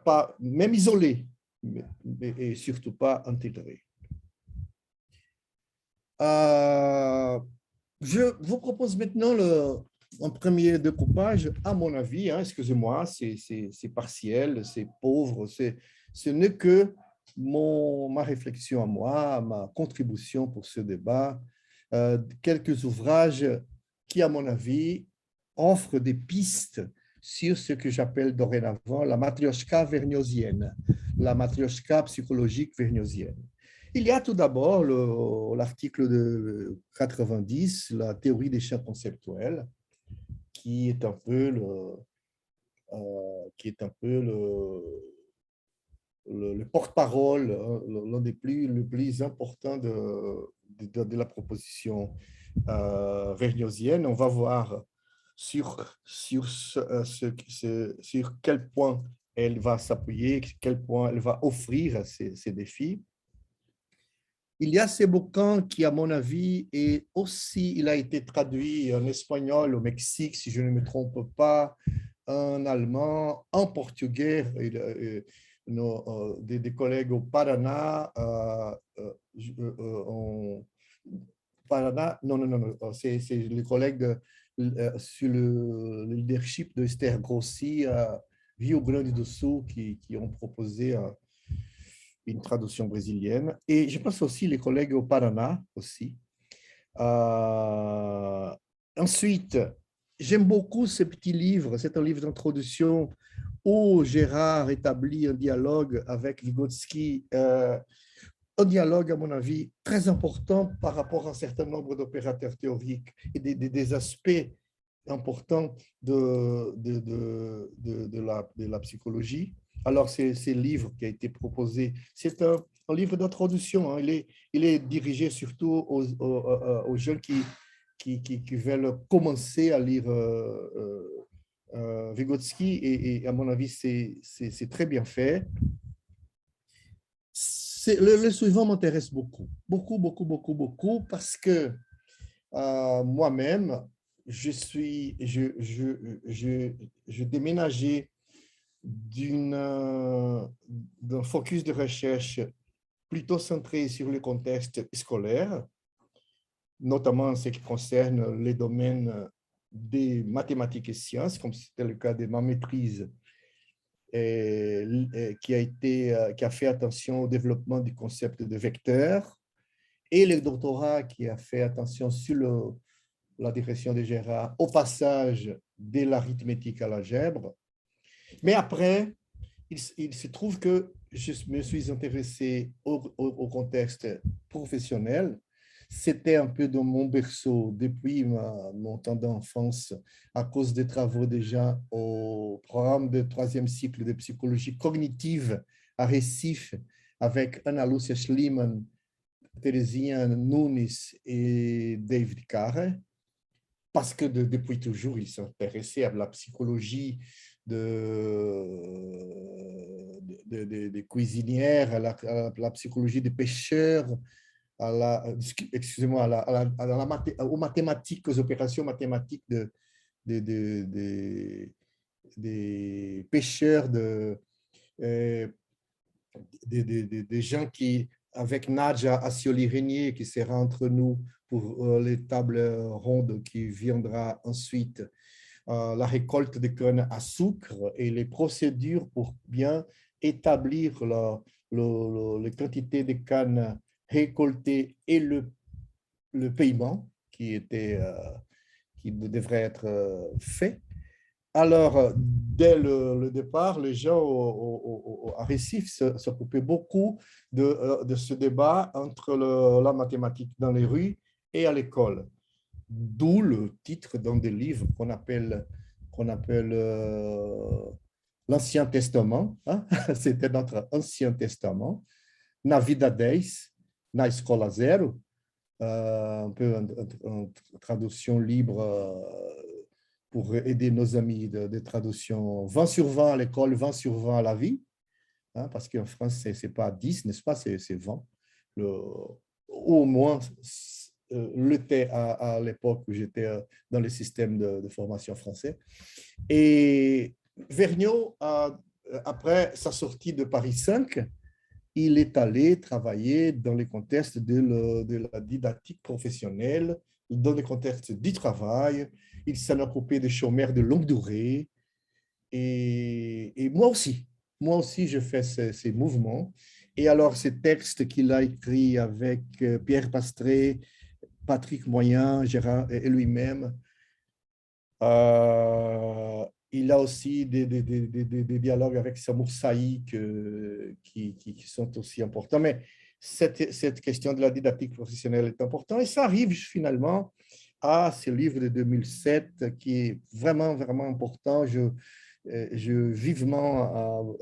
pas, même isolées, et surtout pas intégrées. Je vous propose maintenant un premier découpage, à mon avis, hein, excusez-moi, c'est partiel, c'est pauvre, ce n'est que ma réflexion à moi, ma contribution pour ce débat, quelques ouvrages qui, à mon avis, offrent des pistes sur ce que j'appelle dorénavant la matrioshka vergnosienne, la matrioshka psychologique vergnosienne. Il y a tout d'abord l'article de 90, la théorie des champs conceptuels, qui est un peu le porte-parole, l'un des plus importants de la proposition vergnosienne. On va voir sur quel point elle va s'appuyer, quel point elle va offrir ces défis. Il y a ce bouquin qui, à mon avis, est aussi, il a été traduit en espagnol au Mexique, si je ne me trompe pas, en allemand, en portugais. Des collègues au Paraná, c'est les collègues sur le leadership de Esther Grossi à Rio Grande do Sul qui ont proposé une traduction brésilienne. Et je pense aussi les collègues au Paraná aussi. Ensuite, j'aime beaucoup ce petit livre. C'est un livre d'introduction où Gérard établit un dialogue avec Vygotsky, un dialogue, à mon avis, très important par rapport à un certain nombre d'opérateurs théoriques et des aspects importants de la psychologie. Alors, c'est ce livre qui a été proposé. C'est un livre d'introduction. Hein. Il est dirigé surtout aux jeunes qui veulent commencer à lire Vygotsky et à mon avis, c'est très bien fait. Le suivant m'intéresse beaucoup, parce que moi-même, je déménageais d'un focus de recherche plutôt centré sur le contexte scolaire, notamment en ce qui concerne les domaines des mathématiques et sciences, comme c'était le cas de ma maîtrise, qui a fait attention au développement du concept de vecteur, et le doctorat qui a fait attention sur la direction de Gérard au passage de l'arithmétique à l'algèbre. Mais après, il se trouve que je me suis intéressé au contexte professionnel. C'était un peu dans mon berceau depuis mon temps d'enfance, à cause des travaux déjà au programme de 3e cycle de psychologie cognitive à Recife, avec Ana Lúcia Schliemann, Terezinha Nunes et David Carre, parce que depuis toujours, ils sont intéressés à la psychologie des cuisinières, à la psychologie des pêcheurs, aux mathématiques, aux opérations mathématiques des pêcheurs, des gens qui, avec Nadja Ascioli-Régnier, qui sera entre nous pour les tables rondes qui viendra ensuite, la récolte de canne à sucre et les procédures pour bien établir les quantités de canne récoltées et le paiement qui devrait être fait. Alors, dès le départ, les gens à Recife s'occupaient beaucoup de ce débat entre la mathématique dans les rues et à l'école. D'où le titre dans des livres qu'on appelle l'Ancien Testament, hein? C'était notre Ancien Testament, na vida 10, na escola zero, un peu en traduction libre pour aider nos amis de traduction 20 sur 20 à l'école, 20 sur 20 à la vie, hein, parce qu'en France, ce n'est pas 10, n'est-ce pas, c'est 20. Au moins, l'était à l'époque où j'étais dans le système de formation français. Et Vergniaud, après sa sortie de Paris 5, il est allé travailler dans le contexte de la didactique professionnelle, dans le contexte du travail. Il s'en occupait des chômeurs de longue durée. Et moi aussi, je fais ces mouvements. Et alors, ces textes qu'il a écrits avec Pierre Pastré, Patrick Moyen, Gérard et lui-même, il a aussi des dialogues avec Samour Saï qui sont aussi importants. Mais cette question de la didactique professionnelle est importante. Et ça arrive finalement à ce livre de 2007 qui est vraiment, vraiment important. Je vivement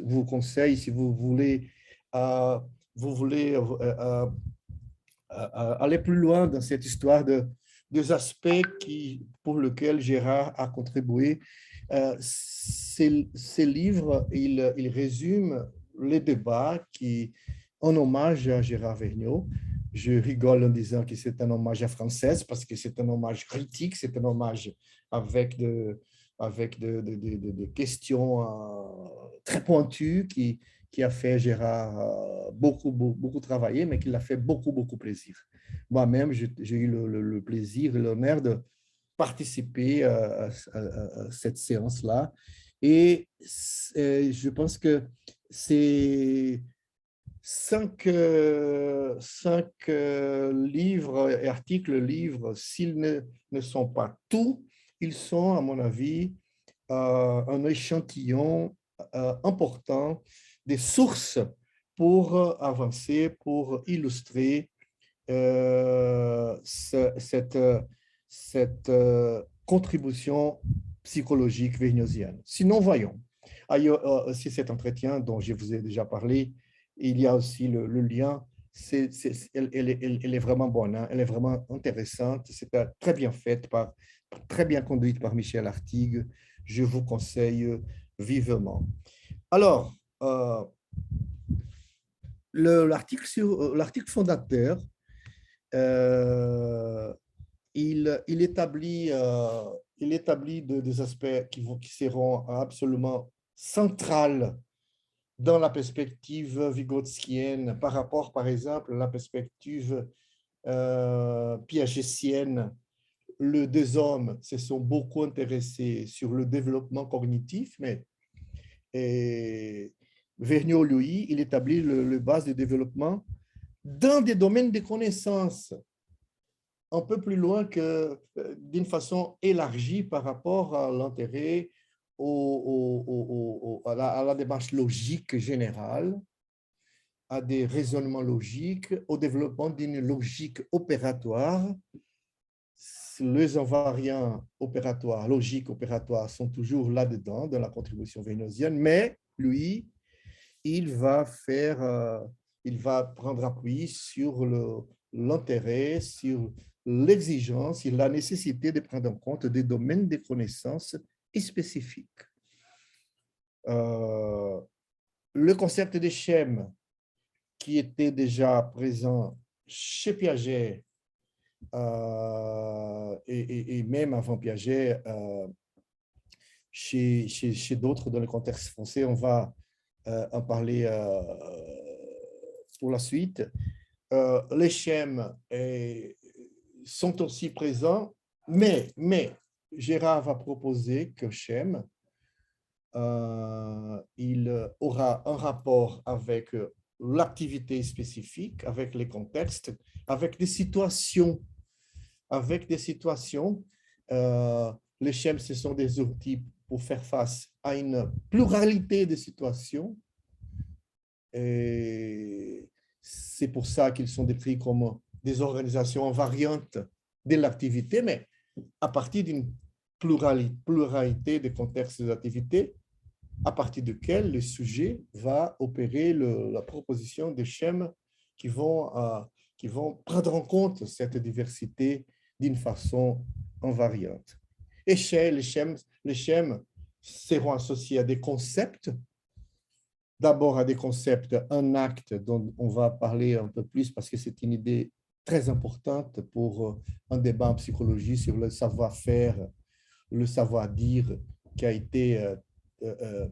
vous conseille, si vous voulez aller plus loin dans cette histoire des aspects pour lesquels Gérard a contribué. Ces livres, il résume les débats en hommage à Gérard Vergniaud. Je rigole en disant que c'est un hommage à Française parce que c'est un hommage critique, c'est un hommage avec des questions très pointues qui a fait Gérard beaucoup travailler, mais qui l'a fait beaucoup plaisir. Moi-même, j'ai eu le plaisir et l'honneur de participer à cette séance-là. Et je pense que ces 5 livres et articles, s'ils ne sont pas tous, ils sont, à mon avis, un échantillon important des sources pour avancer, pour illustrer cette contribution psychologique vergnosienne. Sinon, voyons. Aussi cet entretien dont je vous ai déjà parlé, il y a aussi le lien. Elle est vraiment bonne, hein? Elle est vraiment intéressante. C'est très bien faite, très bien conduite par Michel Artigue. Je vous conseille vivement. Alors, l'article fondateur, il établit des aspects qui seront absolument centrales dans la perspective vygotskienne par rapport, par exemple, à la perspective piagétienne. Les deux hommes se sont beaucoup intéressés sur le développement cognitif, mais Vergniaud, lui, il établit le base de développement dans des domaines de connaissances un peu plus loin que d'une façon élargie par rapport à l'intérêt à la démarche logique générale, à des raisonnements logiques, au développement d'une logique opératoire. Les invariants opératoires, logiques opératoires, sont toujours là-dedans, dans la contribution vergnosienne, mais lui, il va prendre appui sur l'intérêt, sur l'exigence, sur la nécessité de prendre en compte des domaines de connaissances spécifiques. Le concept de schème, qui était déjà présent chez Piaget et même avant Piaget, chez d'autres dans le contexte français, on va en parler pour la suite. Les schèmes sont aussi présents, mais Gérard va proposer que schème, il aura un rapport avec l'activité spécifique, avec les contextes, avec des situations. Les schèmes, ce sont des outils pour faire face à une pluralité de situations. Et c'est pour ça qu'ils sont décrits comme des organisations invariantes de l'activité, mais à partir d'une pluralité des contextes d'activité à partir duquel le sujet va opérer la proposition de schèmes qui vont prendre en compte cette diversité d'une façon invariante. Et les schèmes seront associés à des concepts, d'abord à des concepts, un acte dont on va parler un peu plus parce que c'est une idée très importante pour un débat en psychologie sur le savoir-faire, le savoir-dire qui a été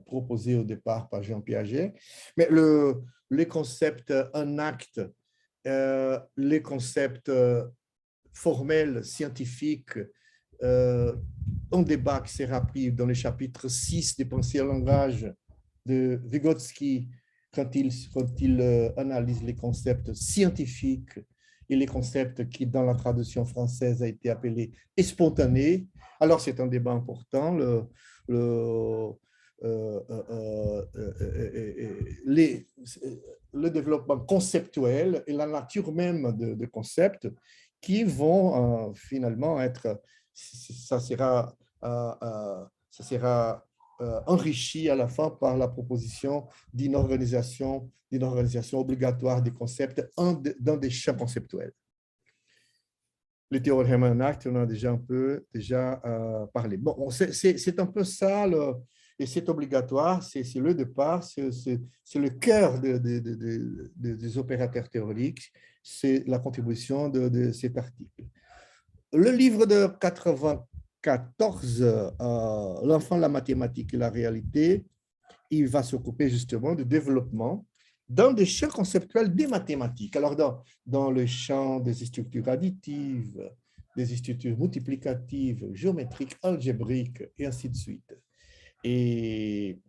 proposé au départ par Jean Piaget. Mais les concepts un acte, les concepts formels, scientifiques, un débat qui sera pris dans le chapitre 6 des Pensées et langage de Vygotsky quand il analyse les concepts scientifiques et les concepts qui, dans la traduction française, a été appelé spontanés. Alors, c'est un débat important. Le développement conceptuel et la nature même de concepts qui vont finalement être, ça sera enrichi à la fin par la proposition d'une organisation obligatoire des concepts dans des champs conceptuels. Le théorème en acte, on en a déjà un peu parlé. Bon, c'est un peu ça, et c'est obligatoire, c'est le départ, c'est le cœur des opérateurs théoriques, c'est la contribution de cet article. Le livre de 94, L'enfant, la mathématique et la réalité, il va s'occuper justement du développement dans des champs conceptuels des mathématiques. Alors, dans le champ des structures additives, des structures multiplicatives, géométriques, algébriques, et ainsi de suite. Et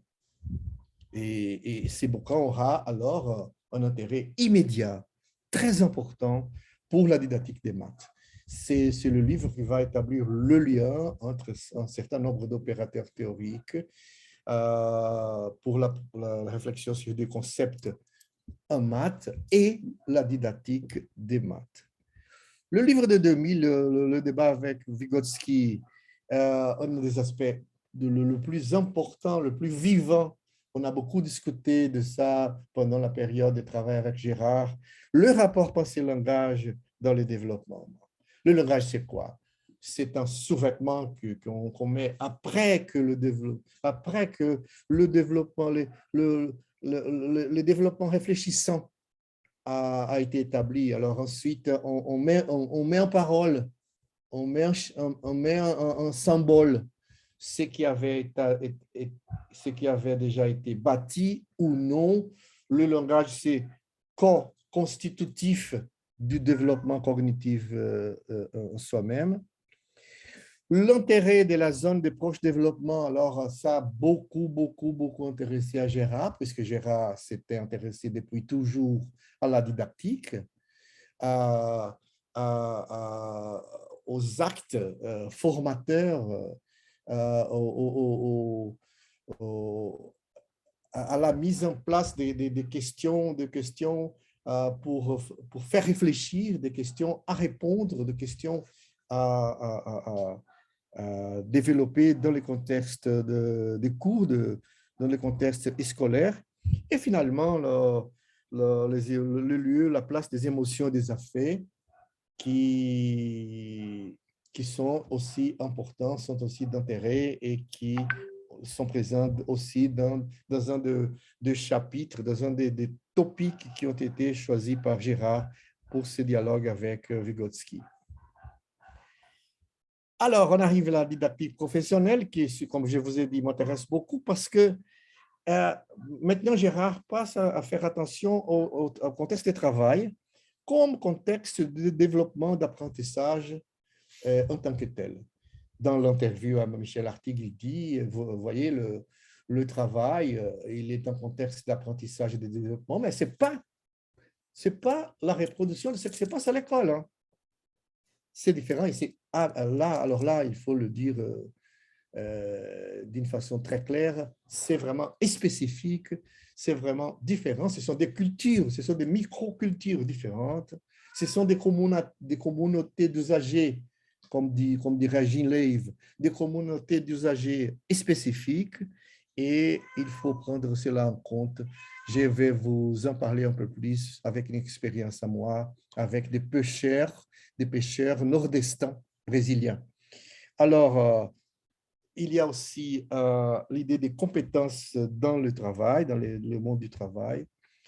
ces bouquins aura alors un intérêt immédiat, très important pour la didactique des maths. C'est le livre qui va établir le lien entre un certain nombre d'opérateurs théoriques pour la réflexion sur des concepts en maths et la didactique des maths. Le livre de 2000, le débat avec Vygotsky, un des aspects le plus important, le plus vivant. On a beaucoup discuté de ça pendant la période de travail avec Gérard. Le rapport pensée-langage dans le développement. Le langage, c'est quoi? C'est un sous-vêtement qu'on met après que le développement, le développement réfléchissant a été établi. Alors ensuite, on met en parole, on met en symbole ce qui avait déjà été bâti ou non. Le langage, c'est constitutif du développement cognitif en soi-même. L'intérêt de la zone de proche développement, alors ça a beaucoup intéressé à Gérard, puisque Gérard s'était intéressé depuis toujours à la didactique, aux actes formateurs, à la mise en place des questions pour faire réfléchir, des questions à répondre, des questions à développer dans les contextes des cours, dans les contextes scolaires. Et finalement, le lieu, la place des émotions et des affaires qui sont aussi importants, sont aussi d'intérêt et qui sont présents aussi dans un des chapitres, dans un des topics qui ont été choisis par Gérard pour ce dialogue avec Vygotsky. Alors, on arrive à la didactique professionnelle qui, comme je vous ai dit, m'intéresse beaucoup parce que maintenant, Gérard passe à faire attention au contexte de travail comme contexte de développement d'apprentissage en tant que tel. Dans l'interview à Michel Artigue, il dit, vous voyez, le travail, il est un contexte d'apprentissage et de développement, mais ce n'est pas la reproduction de ce qui se passe à l'école. Hein. C'est différent. Et alors là, il faut le dire d'une façon très claire, c'est vraiment spécifique, c'est vraiment différent. Ce sont des cultures, ce sont des micro-cultures différentes, ce sont des communautés d'usagers comme dirait Jean Leive, des communautés d'usagers spécifiques et il faut prendre cela en compte. Je vais vous en parler un peu plus avec une expérience à moi, avec des pêcheurs nord-estins brésiliens. Alors, il y a aussi l'idée des compétences dans le travail, dans le monde du travail.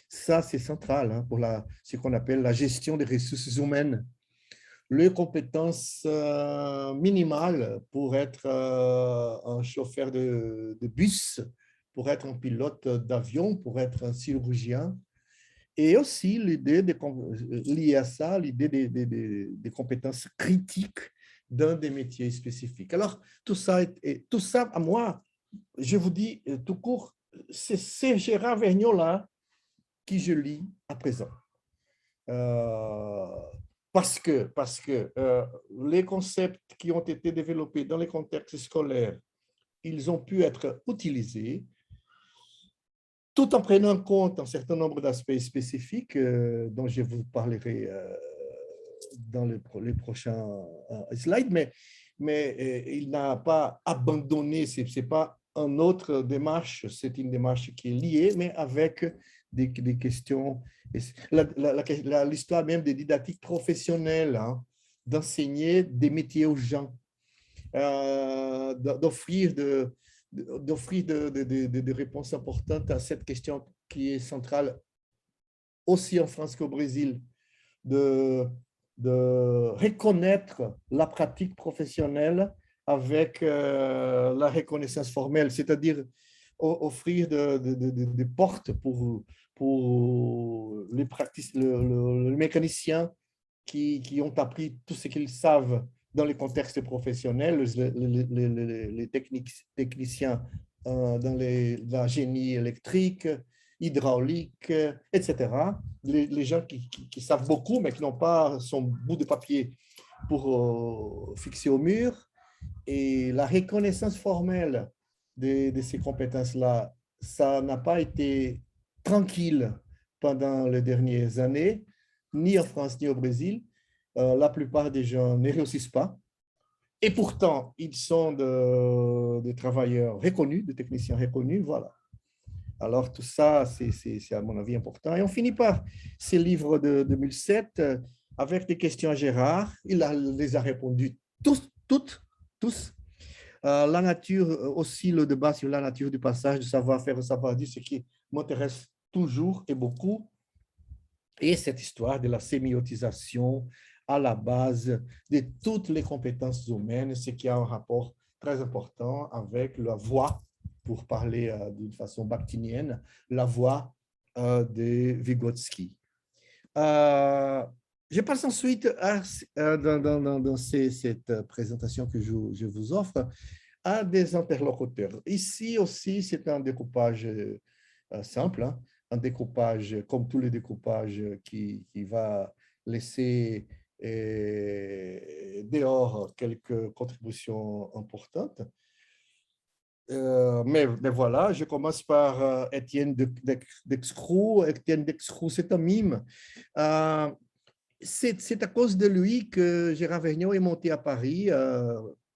Ça, c'est central hein, pour ce qu'on appelle la gestion des ressources humaines. Les compétences minimales pour être un chauffeur de bus, pour être un pilote d'avion, pour être un chirurgien. Et aussi l'idée liée à ça, l'idée des compétences critiques dans des métiers spécifiques. Alors, tout ça, à moi, je vous dis tout court, c'est Gérard Vergniaud-là qui je lis à présent. Parce que les concepts qui ont été développés dans les contextes scolaires, ils ont pu être utilisés tout en prenant en compte un certain nombre d'aspects spécifiques dont je vous parlerai dans les prochains slides, mais il n'a pas abandonné, ce n'est pas une autre démarche, c'est une démarche qui est liée, mais avec des questions, l'histoire même des didactiques professionnelles, hein, d'enseigner des métiers aux gens, d'offrir des réponses importantes à cette question qui est centrale aussi en France qu'au Brésil, de reconnaître la pratique professionnelle avec la reconnaissance formelle, c'est-à-dire offrir des portes pour les mécaniciens qui ont appris tout ce qu'ils savent dans les contextes professionnels, les techniciens dans la génie électrique, hydraulique, etc. Les gens qui savent beaucoup, mais qui n'ont pas son bout de papier pour fixer au mur. Et la reconnaissance formelle de ces compétences-là, ça n'a pas été tranquille pendant les dernières années, ni en France, ni au Brésil. La plupart des gens ne réussissent pas. Et pourtant, ils sont des travailleurs reconnus, des techniciens reconnus, voilà. Alors, tout ça, c'est à mon avis important. Et on finit par ces livres de 2007 avec des questions à Gérard. Il les a répondues tous. La nature, aussi le débat sur la nature du passage du savoir-faire au savoir-dire, ce qui m'intéresse toujours et beaucoup. Et cette histoire de la sémiotisation à la base de toutes les compétences humaines, ce qui a un rapport très important avec la voix, pour parler d'une façon bakhtinienne, la voix de Vygotsky. Je passe ensuite dans cette présentation que je vous offre à des interlocuteurs. Ici aussi, c'est un découpage simple, hein, un découpage comme tous les découpages qui va laisser dehors quelques contributions importantes. Mais voilà, je commence par Étienne Dexcroux. Étienne Dexcroux, c'est un mime. C'est à cause de lui que Gérard Vergniaud est monté à Paris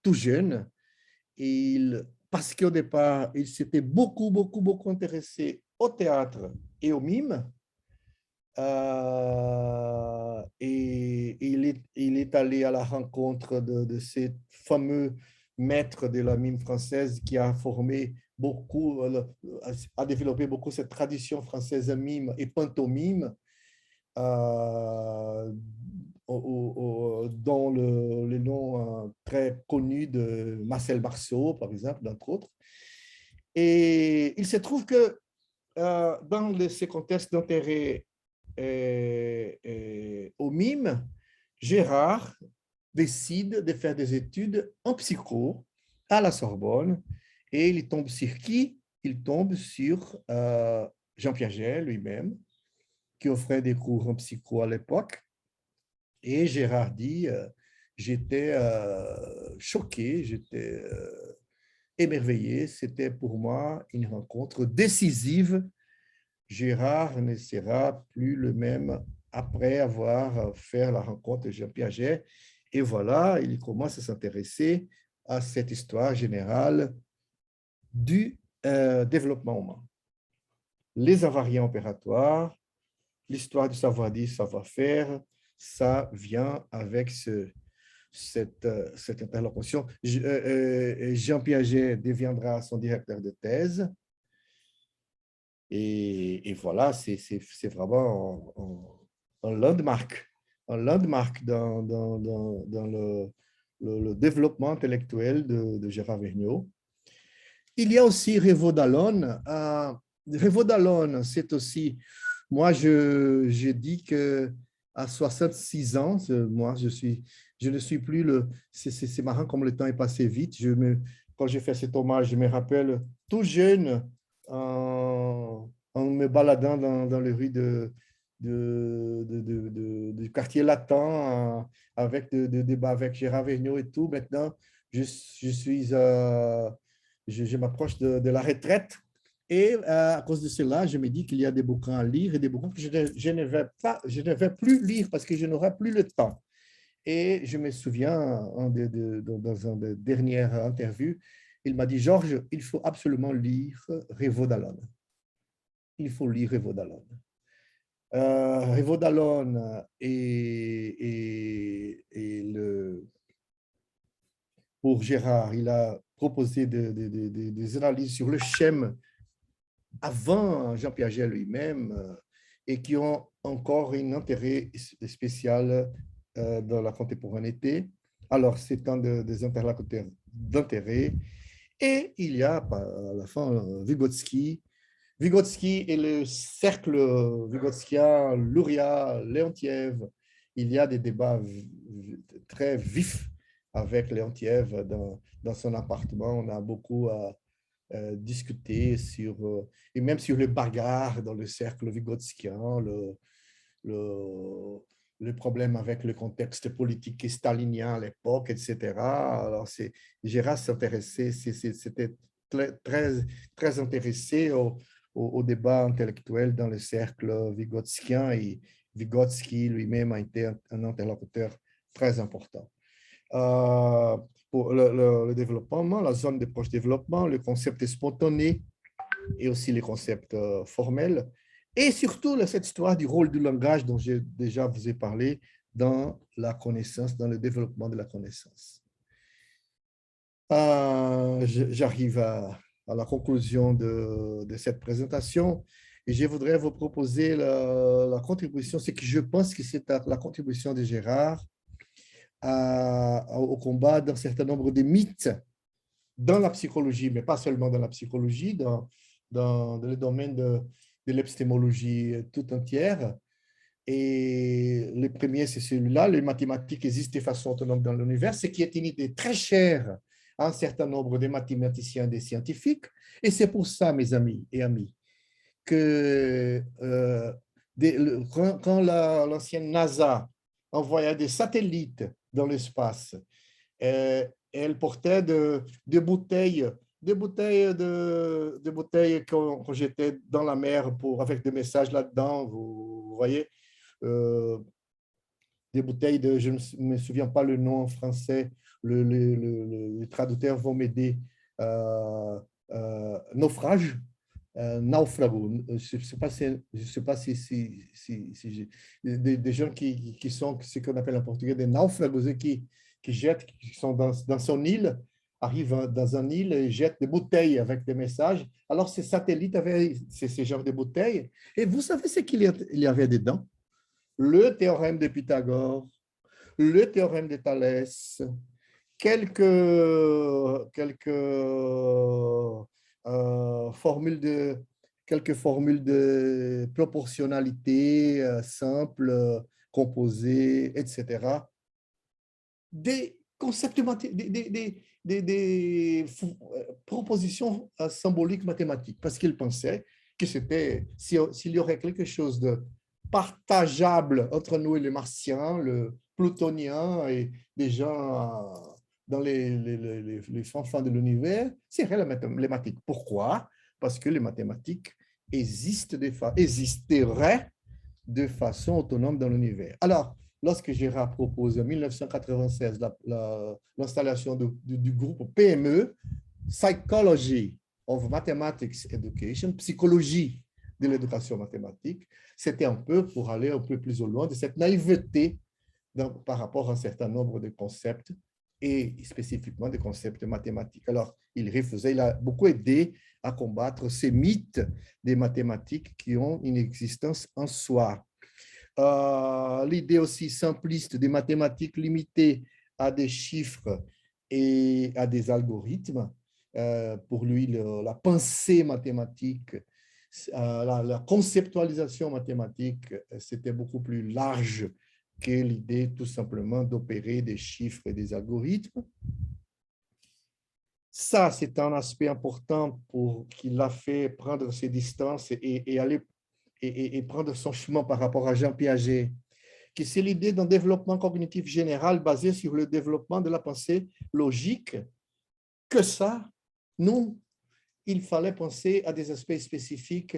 tout jeune. Parce qu'au départ, il s'était beaucoup intéressé au théâtre et au mime. Et il est allé à la rencontre de ces fameux maître de la mime française qui a formé beaucoup, a développé beaucoup cette tradition française mime et pantomime, dont le nom très connu de Marcel Marceau, par exemple, d'entre autres. Et il se trouve que dans ces contextes d'intérêt au mime, Gérard décide de faire des études en psycho à la Sorbonne. Et il tombe sur qui? Il tombe sur Jean Piaget lui-même, qui offrait des cours en psycho à l'époque. Et Gérard dit, j'étais choqué, j'étais émerveillé. C'était pour moi une rencontre décisive. Gérard ne sera plus le même après avoir fait la rencontre de Jean Piaget. Et voilà, il commence à s'intéresser à cette histoire générale du développement humain. Les invariants opératoires, l'histoire du savoir-dire, savoir-faire, ça vient avec cette interlocution. Jean Piaget deviendra son directeur de thèse. Et voilà, c'est vraiment un landmark dans le développement intellectuel de Gérard Vergniaud. Il y a aussi Revaud d'Allonnes. Revaud d'Allonnes, c'est aussi, moi je dis qu'à 66 ans, moi je ne suis plus c'est marrant comme le temps est passé vite. Quand j'ai fait cet hommage, je me rappelle tout jeune, en me baladant dans les rues du quartier latin, avec des débats avec Gérard Vergniaud et tout. Maintenant, je m'approche de la retraite et à cause de cela, je me dis qu'il y a des bouquins à lire et des bouquins que je ne vais plus lire parce que je n'aurai plus le temps. Et je me souviens, dans une dernière interview, il m'a dit, Georges, il faut absolument lire Revaud d'Allonnes. Il faut lire Revaud d'Allonnes. Revaud d'Allonnes pour Gérard, il a proposé des analyses sur le schème avant Jean Piaget lui-même et qui ont encore un intérêt spécial dans la contemporanéité. Alors, c'est un des interlocuteurs d'intérêt. Et il y a à la fin Vygotsky. Vygotsky et le cercle vygotskien, Luria, Leontiev. Il y a des débats très vifs avec Leontiev dans son appartement. On a beaucoup discuté et même sur les bagarres dans le cercle vygotskien, le problème avec le contexte politique stalinien à l'époque, etc. Alors, Gérard s'intéressait, c'était très intéressé au débat intellectuel dans le cercle vygotskien et Vygotsky lui-même a été un interlocuteur très important. Pour le développement, la zone de proche développement, le concept spontané et aussi les concepts formels. Et surtout, cette histoire du rôle du langage dont j'ai déjà vous ai parlé dans la connaissance, dans le développement de la connaissance. J'arrive à la conclusion de cette présentation et je voudrais vous proposer la contribution, c'est que je pense que c'est la contribution de Gérard au combat d'un certain nombre de mythes dans la psychologie, mais pas seulement dans la psychologie, dans le domaine de l'épistémologie tout entière. Et le premier, c'est celui-là, les mathématiques existent de façon autonome dans l'univers, ce qui est une idée très chère à un certain nombre de mathématiciens et des scientifiques. Et c'est pour ça, mes amis et amis, que quand l'ancienne NASA envoyait des satellites dans l'espace, elle portait des bouteilles qu'on jetait dans la mer avec des messages là-dedans, vous voyez, des bouteilles je ne me souviens pas le nom en français, les traducteurs vont m'aider, naufrage, naufrago, je ne sais pas si des gens qui sont ce qu'on appelle en portugais des naufragos, qui sont dans son île, arrivent dans une île et jettent des bouteilles avec des messages. Alors, ces satellites avaient ces genres de bouteilles. Et vous savez ce qu'il y avait dedans? Le théorème de Pythagore, le théorème de Thalès, quelques formules de proportionnalité simples, composées, etc. Des concepts, des propositions symboliques mathématiques, parce qu'il pensait que c'était, s'il y aurait quelque chose de partageable entre nous et les martiens, le plutonien et des gens dans les fins de l'univers, c'est les mathématiques. Pourquoi? Parce que les mathématiques existeraient de façon autonome dans l'univers. Alors, lorsque Gérard propose en 1996 l'installation du groupe PME, Psychology of Mathematics Education, psychologie de l'éducation mathématique, c'était un peu pour aller un peu plus au loin de cette naïveté par rapport à un certain nombre de concepts et spécifiquement des concepts mathématiques. Alors, il refusait, il a beaucoup aidé à combattre ces mythes des mathématiques qui ont une existence en soi. L'idée aussi simpliste des mathématiques limitées à des chiffres et à des algorithmes. Pour lui, la pensée mathématique, la conceptualisation mathématique, c'était beaucoup plus large que l'idée tout simplement d'opérer des chiffres et des algorithmes. Ça, c'est un aspect important pour qu'il l'a fait prendre ses distances et aller et prendre son chemin par rapport à Jean Piaget, qui c'est l'idée d'un développement cognitif général basé sur le développement de la pensée logique. Que ça, non, il fallait penser à des aspects spécifiques,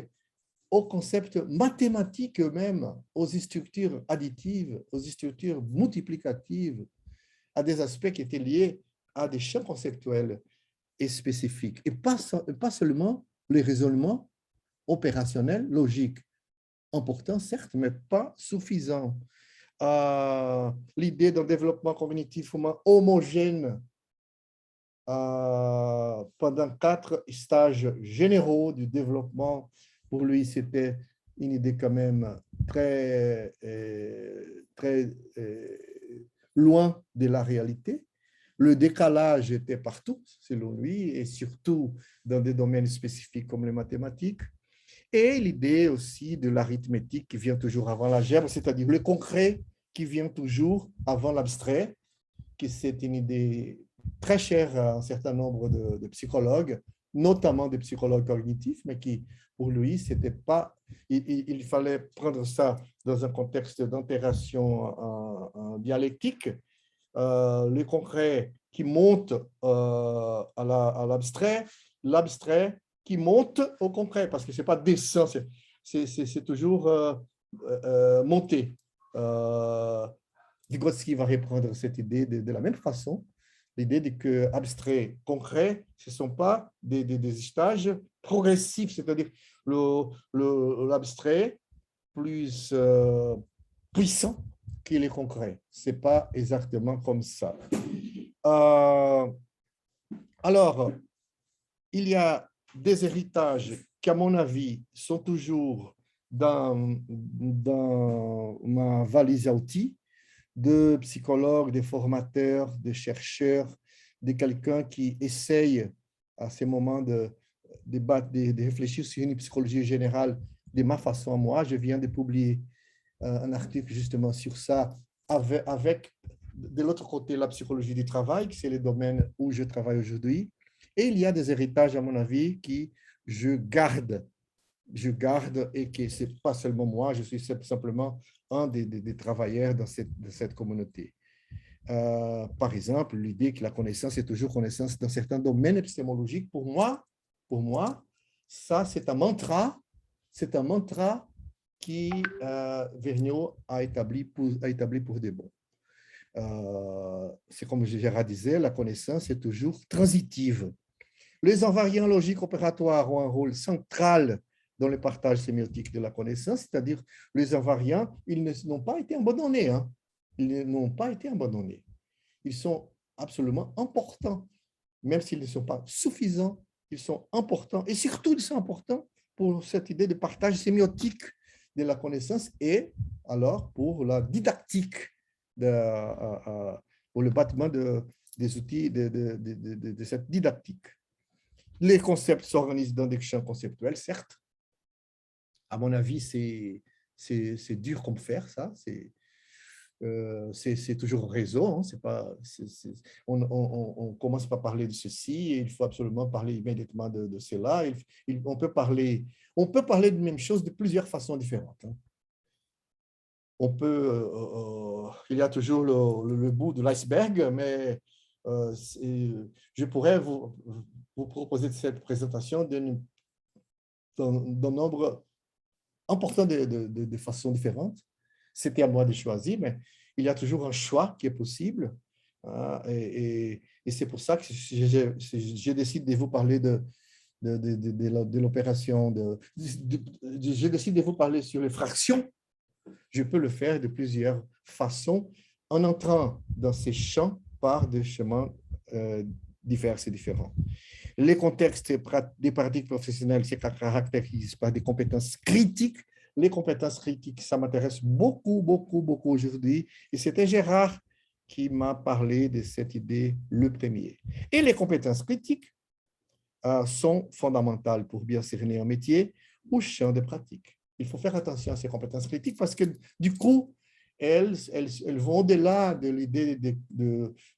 aux concepts mathématiques eux-mêmes, aux structures additives, aux structures multiplicatives, à des aspects qui étaient liés à des champs conceptuels et spécifiques, et pas seulement les raisonnements opérationnels, logiques. Important, certes, mais pas suffisant. L'idée d'un développement cognitif homogène pendant 4 stages généraux du développement, pour lui, c'était une idée quand même très, très loin de la réalité. Le décalage était partout, selon lui, et surtout dans des domaines spécifiques comme les mathématiques. Et l'idée aussi de l'arithmétique qui vient toujours avant l'algèbre, c'est-à-dire le concret qui vient toujours avant l'abstrait, que c'est une idée très chère à un certain nombre de psychologues, notamment des psychologues cognitifs, mais qui, pour lui, c'était pas, il fallait prendre ça dans un contexte d'interaction en dialectique, le concret qui monte à l'abstrait, l'abstrait qui monte au concret, parce que ce n'est pas dessin, c'est toujours monté. Vygotsky va reprendre cette idée de la même façon, l'idée de que abstrait, concret, ce ne sont pas des stages progressifs, c'est-à-dire l'abstrait plus puissant que le concret. Ce n'est pas exactement comme ça. Alors, il y a des héritages qui, à mon avis, sont toujours dans ma valise à outils, de psychologues, de formateurs, de chercheurs, de quelqu'un qui essaye à ces moments de réfléchir sur une psychologie générale de ma façon à moi. Je viens de publier un article justement sur ça avec de l'autre côté la psychologie du travail, qui c'est le domaine où je travaille aujourd'hui. Et il y a des héritages, à mon avis, qui je garde et que ce n'est pas seulement moi, je suis simplement un des travailleurs dans cette communauté. Par exemple, l'idée que la connaissance est toujours connaissance dans certains domaines épistémologiques, pour moi, ça, c'est un mantra qui Vergniaud a établi pour de bon. C'est comme Gérard disait, la connaissance est toujours transitive. Les invariants logiques opératoires ont un rôle central dans le partage sémiotique de la connaissance, c'est-à-dire les invariants, ils n'ont pas été abandonnés. Hein. Ils n'ont pas été abandonnés. Ils sont absolument importants, même s'ils ne sont pas suffisants, ils sont importants, et surtout, ils sont importants pour cette idée de partage sémiotique de la connaissance et alors pour la didactique, pour le bâtiment des outils de cette didactique. Les concepts s'organisent dans des champs conceptuels, certes. À mon avis, c'est dur comme faire, ça. C'est toujours réseau. Hein. On commence par parler de ceci et il faut absolument parler immédiatement de cela. On peut parler de la même chose de plusieurs façons différentes. Hein. Il y a toujours le bout de l'iceberg, mais je pourrais vous proposer cette présentation d'un nombre important de façons différentes. C'était à moi de choisir, mais il y a toujours un choix qui est possible. Et c'est pour ça que je décide de vous parler de l'opération. Je décide de vous parler sur les fractions. Je peux le faire de plusieurs façons en entrant dans ces champs par des chemins divers et différents. Les contextes des pratiques professionnelles se caractérisent par des compétences critiques. Les compétences critiques, ça m'intéresse beaucoup, beaucoup, beaucoup aujourd'hui. Et c'était Gérard qui m'a parlé de cette idée le premier. Et les compétences critiques sont fondamentales pour bien cerner un métier ou champ de pratique. Il faut faire attention à ces compétences critiques parce que du coup, elles vont au-delà de l'idée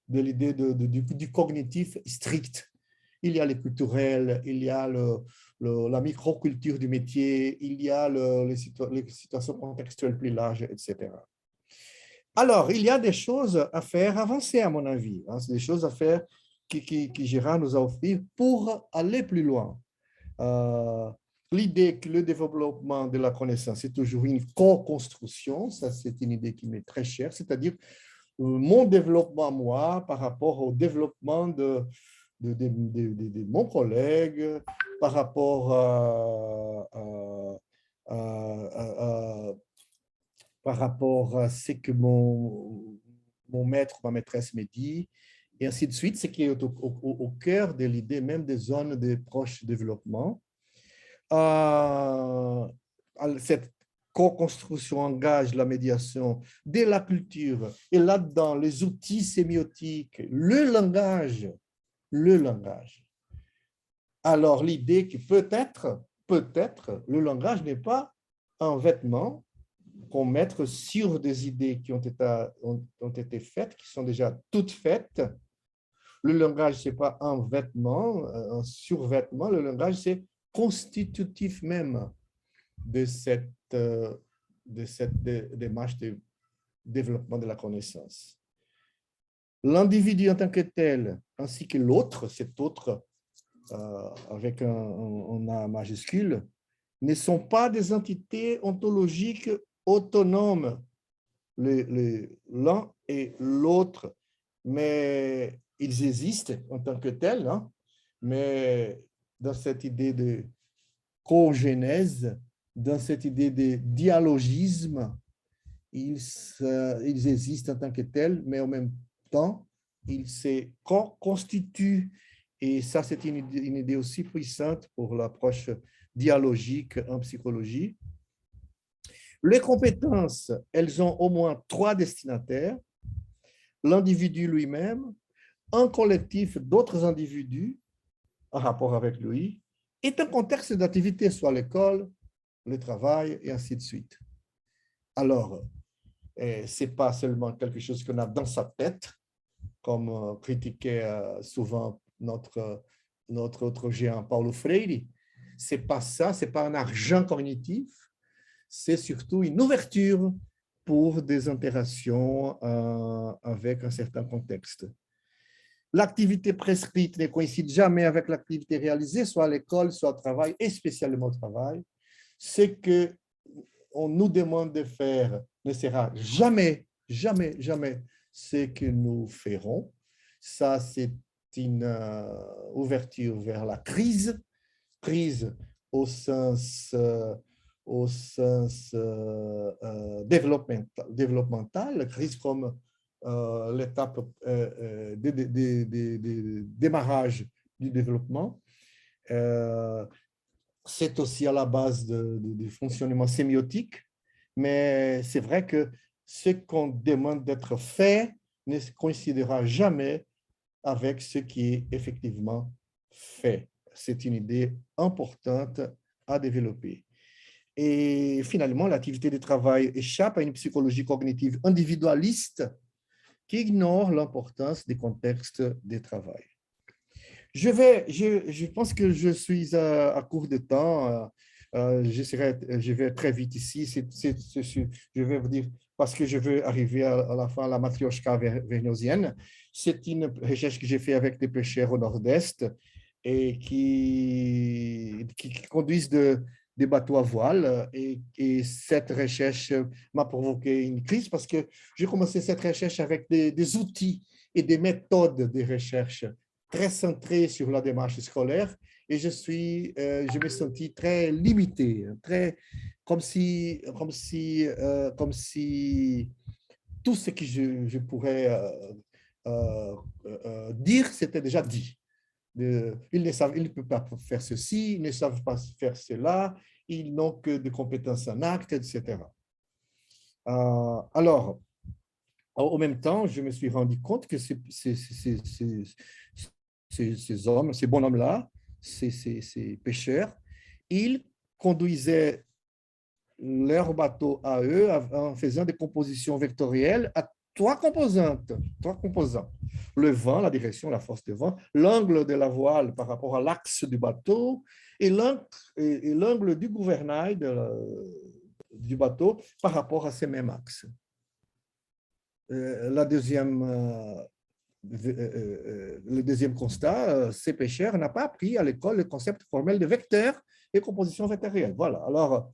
du cognitif strict. Il y a les culturels, il y a la microculture du métier, il y a les situations contextuelles plus larges, etc. Alors, il y a des choses à faire avancer, à mon avis. C'est des choses à faire qui Gérard nous a offert pour aller plus loin. L'idée que le développement de la connaissance est toujours une co-construction, ça c'est une idée qui m'est très chère, c'est-à-dire mon développement, moi, par rapport au développement de mon collègue, par rapport à ce que mon maître, ma maîtresse me dit, et ainsi de suite, ce qui est au cœur de l'idée même des zones de proche développement. Cette co-construction engage la médiation de la culture et là-dedans, les outils sémiotiques, le langage. Alors, l'idée que peut-être, le langage n'est pas un vêtement qu'on met sur des idées qui ont été faites, qui sont déjà toutes faites. Le langage, ce n'est pas un vêtement, un survêtement. Le langage, c'est constitutif même de cette démarche de développement de la connaissance. L'individu en tant que tel, ainsi que l'autre, cet autre avec un A majuscule, ne sont pas des entités ontologiques autonomes, l'un et l'autre, mais ils existent en tant que tels, hein, mais dans cette idée de cogénèse, dans cette idée de dialogisme, ils existent en tant que tels, mais en même temps, ils se constituent. Et ça, c'est une idée aussi puissante pour l'approche dialogique en psychologie. Les compétences, elles ont au moins 3 destinataires. L'individu lui-même, un collectif d'autres individus en rapport avec lui, et un contexte d'activité, soit l'école, le travail, et ainsi de suite. Alors, ce n'est pas seulement quelque chose qu'on a dans sa tête, comme critiquait souvent notre autre géant Paulo Freire. Ce n'est pas ça, ce n'est pas un argent cognitif, c'est surtout une ouverture pour des interactions avec un certain contexte. L'activité prescrite ne coïncide jamais avec l'activité réalisée, soit à l'école, soit au travail, et spécialement au travail. Ce qu'on nous demande de faire ne sera jamais, jamais, jamais ce que nous ferons. Ça, c'est une ouverture vers la crise au sens développemental, crise comme l'étape de démarrage du développement. C'est aussi à la base du fonctionnement sémiotique, mais c'est vrai que ce qu'on demande d'être fait ne coïncidera jamais avec ce qui est effectivement fait. C'est une idée importante à développer. Et finalement, l'activité de travail échappe à une psychologie cognitive individualiste qui ignore l'importance des contextes de travail. Je pense que je suis à court de temps. Je vais très vite ici. Je vais vous dire, parce que je veux arriver à la fin à la matrioshka vernosienne. C'est une recherche que j'ai faite avec des pêcheurs au nord-est et qui conduisent des bateaux à voile. Et cette recherche m'a provoqué une crise parce que j'ai commencé cette recherche avec des outils et des méthodes de recherche très centrées sur la démarche scolaire. Et je me sentis très limité, très, comme si tout ce que je pourrais dire, c'était déjà dit. Ils ne peuvent pas faire ceci, ils ne savent pas faire cela, ils n'ont que des compétences en acte, etc. Alors, en même temps, je me suis rendu compte que ces hommes, ces bonhommes-là, ces pêcheurs, ils conduisaient leur bateau à eux en faisant des compositions vectorielles à trois composants. Le vent, la direction, la force de vent, l'angle de la voile par rapport à l'axe du bateau et l'angle du gouvernail du bateau par rapport à ces mêmes axes. Le deuxième constat, ces pêcheurs n'ont pas appris à l'école le concept formel de vecteur et composition vectorielle. Voilà. Alors,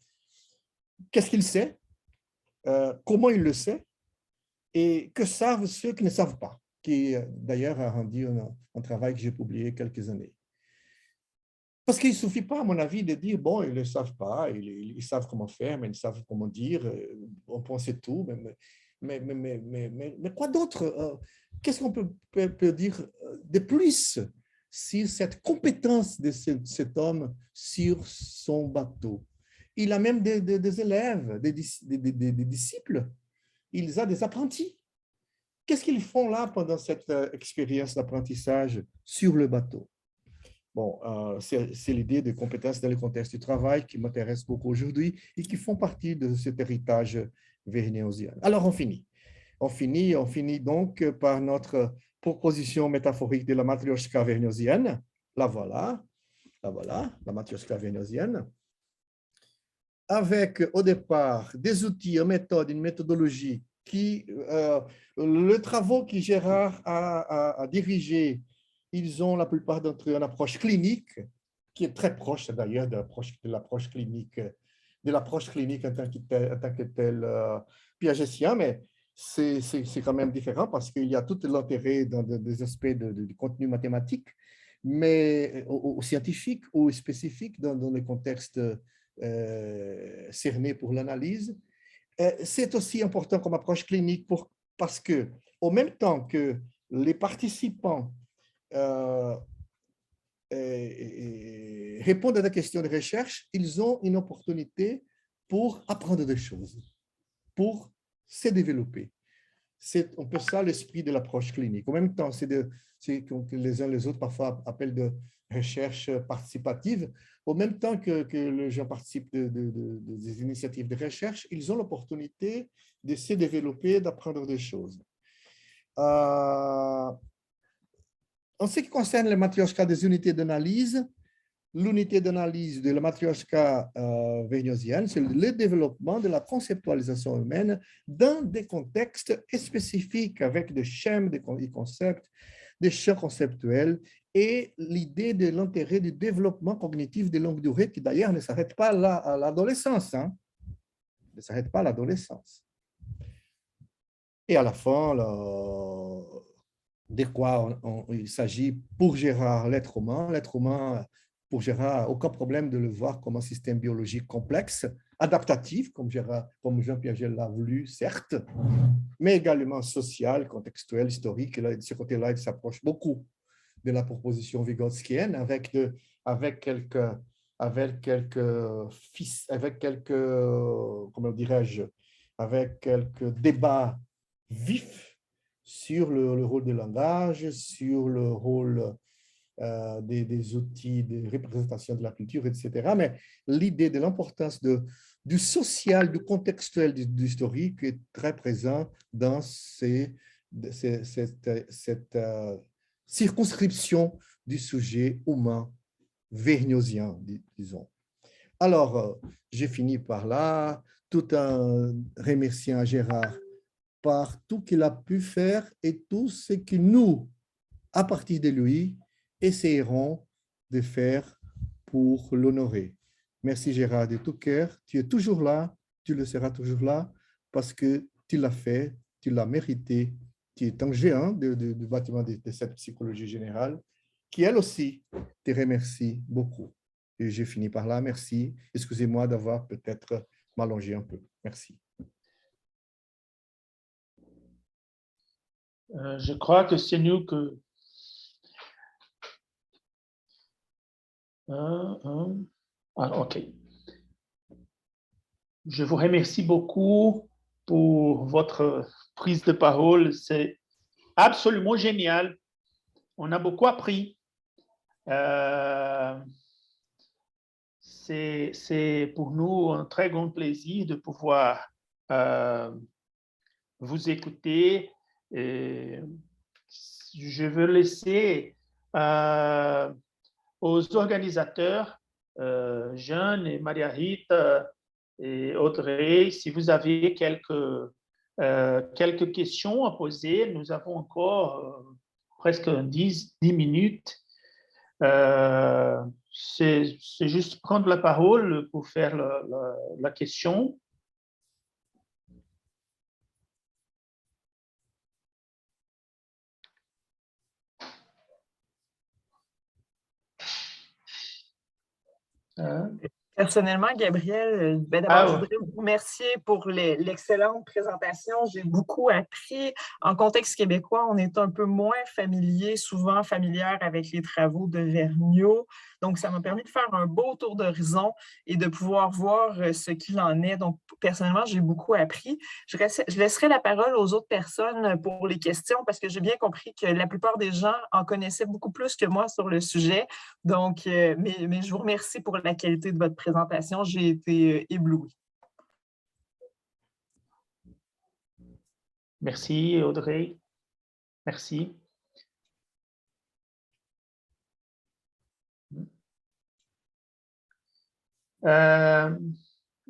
qu'est-ce qu'il sait? Comment il le sait? Et que savent ceux qui ne savent pas? Qui, d'ailleurs, a rendu un travail que j'ai publié quelques années. Parce qu'il ne suffit pas, à mon avis, de dire, bon, ils ne savent pas, ils savent comment faire, mais ils savent comment dire, on pense tout, mais quoi d'autre? Qu'est-ce qu'on peut dire de plus sur cette compétence de cet homme sur son bateau? Il a même des élèves, des disciples, il a des apprentis. Qu'est-ce qu'ils font là pendant cette expérience d'apprentissage sur le bateau? Bon, c'est l'idée de compétences dans le contexte du travail qui m'intéresse beaucoup aujourd'hui et qui font partie de cet héritage vergniausien. Alors, on finit. On finit donc par notre proposition métaphorique de la matrioshka vergniausienne. La voilà, la matrioshka vergniausienne. Avec, au départ, des outils, une méthode, une méthodologie le travaux que Gérard a dirigé, ils ont la plupart d'entre eux une approche clinique, qui est très proche d'ailleurs de l'approche clinique en tant que tel piagétien, mais c'est quand même différent parce qu'il y a tout l'intérêt dans des aspects de contenu mathématique, mais ou scientifique ou spécifique dans les contextes cernés pour l'analyse. C'est aussi important comme approche clinique parce que, au même temps que les participants répondent à des questions de recherche, ils ont une opportunité pour apprendre des choses, pour se développer. C'est un peu ça l'esprit de l'approche clinique. En même temps, c'est que les uns les autres parfois appellent de recherche participative. En même temps que les gens participent des initiatives de recherche, ils ont l'opportunité de se développer, d'apprendre des choses. En ce qui concerne les matrioshkas des unités d'analyse, l'unité d'analyse de la matrioshka vergniausienne, c'est le développement de la conceptualisation humaine dans des contextes spécifiques avec des schèmes, des concepts, des champs conceptuels et l'idée de l'intérêt du développement cognitif de longue durée qui d'ailleurs ne s'arrête pas à l'adolescence. Ne s'arrête pas à l'adolescence. Et à la fin, de quoi il s'agit pour Gérard, l'être humain. L'être humain, pour Gérard, aucun problème de le voir comme un système biologique complexe, adaptatif, comme Jean Piaget l'a voulu, certes, mais également social, contextuel, historique. Et là, de ce côté-là, il s'approche beaucoup de la proposition vygotskienne avec quelques comment dirais-je, avec quelques débats vifs sur le rôle du langage, sur le rôle des outils de représentation de la culture, etc. Mais l'idée de l'importance du social, du contextuel, du historique est très présent dans cette circonscription du sujet humain vergniausien, disons. Alors, j'ai fini par là, tout en remerciant Gérard par tout qu'il a pu faire et tout ce que nous, à partir de lui, essayerons de faire pour l'honorer. Merci Gérard de tout cœur. Tu es toujours là, tu le seras toujours là parce que tu l'as fait, tu l'as mérité. Tu es un géant du bâtiment de cette psychologie générale qui, elle aussi, te remercie beaucoup. Et j'ai fini par là. Merci. Excusez-moi d'avoir peut-être m'allongé un peu. Merci. Je crois que c'est mieux que... OK. Je vous remercie beaucoup pour votre prise de parole. C'est absolument génial. On a beaucoup appris. C'est pour nous un très grand plaisir de pouvoir vous écouter. Et je veux laisser aux organisateurs, Jeanne et Maria-Rita et Audrey, si vous avez quelques questions à poser, nous avons encore presque 10 minutes. C'est juste prendre la parole pour faire la question. Personnellement, Gabriel, d'abord, je voudrais vous remercier pour l'excellente présentation. J'ai beaucoup appris. En contexte québécois, on est un peu moins souvent familière avec les travaux de Vergniaud. Donc, ça m'a permis de faire un beau tour d'horizon et de pouvoir voir ce qu'il en est. Donc, personnellement, j'ai beaucoup appris. Je laisserai la parole aux autres personnes pour les questions parce que j'ai bien compris que la plupart des gens en connaissaient beaucoup plus que moi sur le sujet. Donc, mais je vous remercie pour la qualité de votre présentation. J'ai été ébloui. Merci, Audrey. Merci.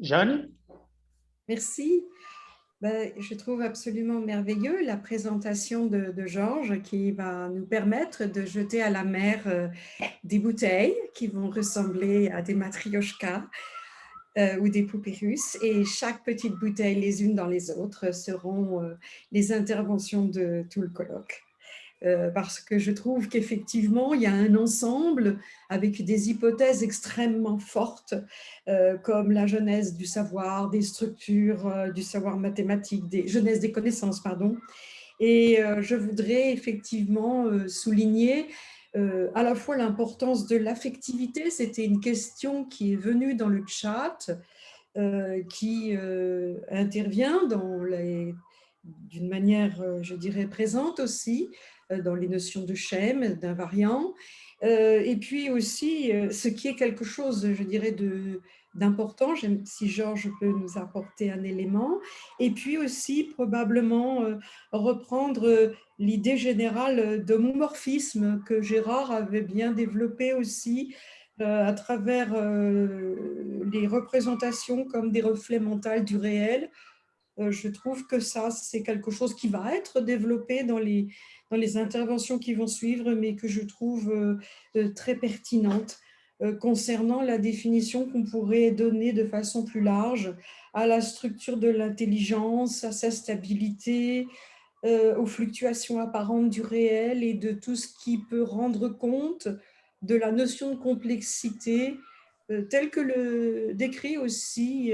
Jeanne? Merci. Je trouve absolument merveilleux la présentation de Georges qui va nous permettre de jeter à la mer des bouteilles qui vont ressembler à des matrioshkas ou des poupées russes. Et chaque petite bouteille, les unes dans les autres, seront les interventions de tout le colloque. Parce que je trouve qu'effectivement, il y a un ensemble avec des hypothèses extrêmement fortes, comme la genèse du savoir, des structures du savoir mathématique, genèse des connaissances, pardon. Et je voudrais effectivement souligner à la fois l'importance de l'affectivité. C'était une question qui est venue dans le chat, qui intervient d'une manière, je dirais, présente aussi, dans les notions de schème, d'invariant, et puis aussi ce qui est quelque chose, je dirais, d'important, si Georges peut nous apporter un élément, et puis aussi probablement reprendre l'idée générale d'homomorphisme que Gérard avait bien développé aussi à travers les représentations comme des reflets mentaux du réel. Je trouve que ça, c'est quelque chose qui va être développé dans les interventions qui vont suivre, mais que je trouve très pertinente concernant la définition qu'on pourrait donner de façon plus large à la structure de l'intelligence, à sa stabilité, aux fluctuations apparentes du réel et de tout ce qui peut rendre compte de la notion de complexité tel que le décrit aussi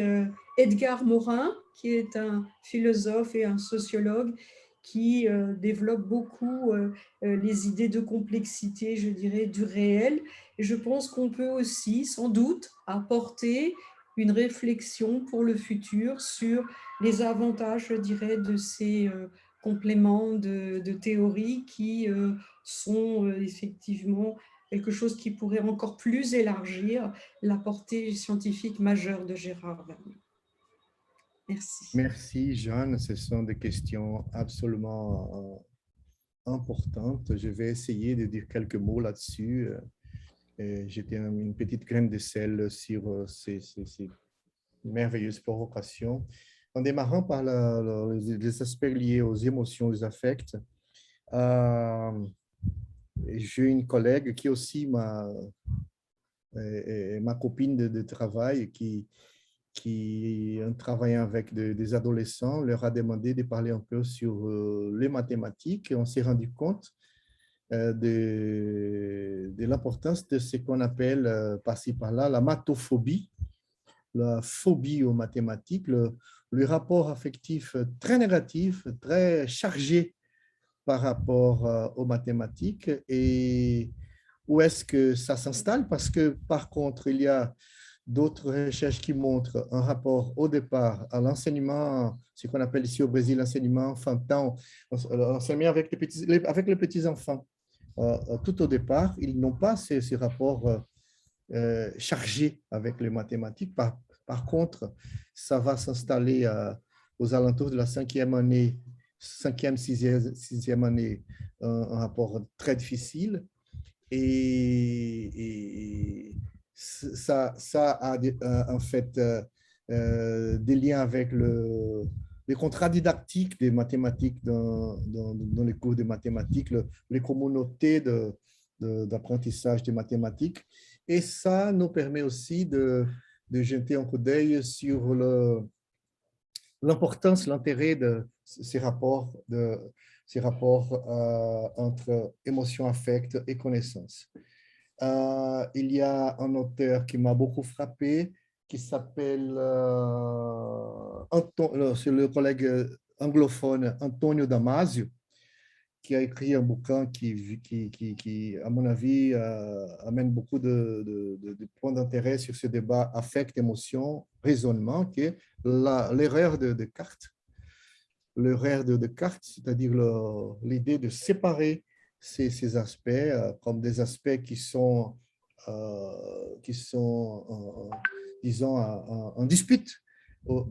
Edgar Morin, qui est un philosophe et un sociologue qui développe beaucoup les idées de complexité, je dirais, du réel. Et je pense qu'on peut aussi, sans doute, apporter une réflexion pour le futur sur les avantages, je dirais, de ces compléments de théorie qui sont effectivement quelque chose qui pourrait encore plus élargir la portée scientifique majeure de Gérard Vergniaud. Merci. Merci, Jeanne. Ce sont des questions absolument importantes. Je vais essayer de dire quelques mots là-dessus. J'étais une petite graine de sel sur ces merveilleuses provocations. En démarrant par les aspects liés aux émotions, aux affects, j'ai une collègue qui aussi m'a et ma copine de travail qui, en travaillant avec des adolescents, leur a demandé de parler un peu sur les mathématiques et on s'est rendu compte de l'importance de ce qu'on appelle par-ci par-là la mathophobie, la phobie aux mathématiques, le rapport affectif très négatif, très chargé par rapport aux mathématiques et où est-ce que ça s'installe? Parce que par contre, il y a d'autres recherches qui montrent un rapport au départ à l'enseignement, ce qu'on appelle ici au Brésil l'enseignement enfantin, l'enseignement avec les petits-enfants. Tout au départ, ils n'ont pas ces rapports chargés avec les mathématiques. Par contre, ça va s'installer aux alentours de la cinquième année, sixième année, un rapport très difficile. Et ça a en fait des liens avec les contrats didactiques des mathématiques dans les cours de mathématiques, les communautés d'apprentissage des mathématiques. Et ça nous permet aussi de jeter un coup d'œil sur l'importance, l'intérêt de ces rapports, entre émotion, affect et connaissance. Il y a un auteur qui m'a beaucoup frappé, qui s'appelle, c'est le collègue anglophone Antonio Damasio, qui a écrit un bouquin qui à mon avis, amène beaucoup de points d'intérêt sur ce débat affect, émotion, raisonnement, qui est l'erreur de Descartes. L'erreur de Descartes, c'est-à-dire l'idée de séparer ces aspects comme des aspects qui sont disons, en dispute,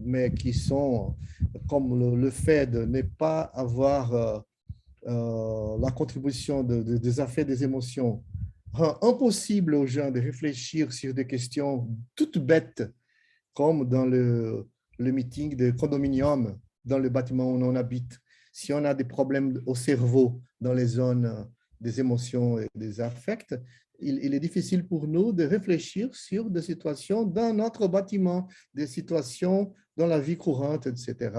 mais qui sont comme le fait de ne pas avoir la contribution des affects, des émotions, rend impossible aux gens de réfléchir sur des questions toutes bêtes, comme dans le meeting de condominium, dans le bâtiment où on habite. Si on a des problèmes au cerveau dans les zones des émotions et des affects, il est difficile pour nous de réfléchir sur des situations dans notre bâtiment, des situations dans la vie courante, etc.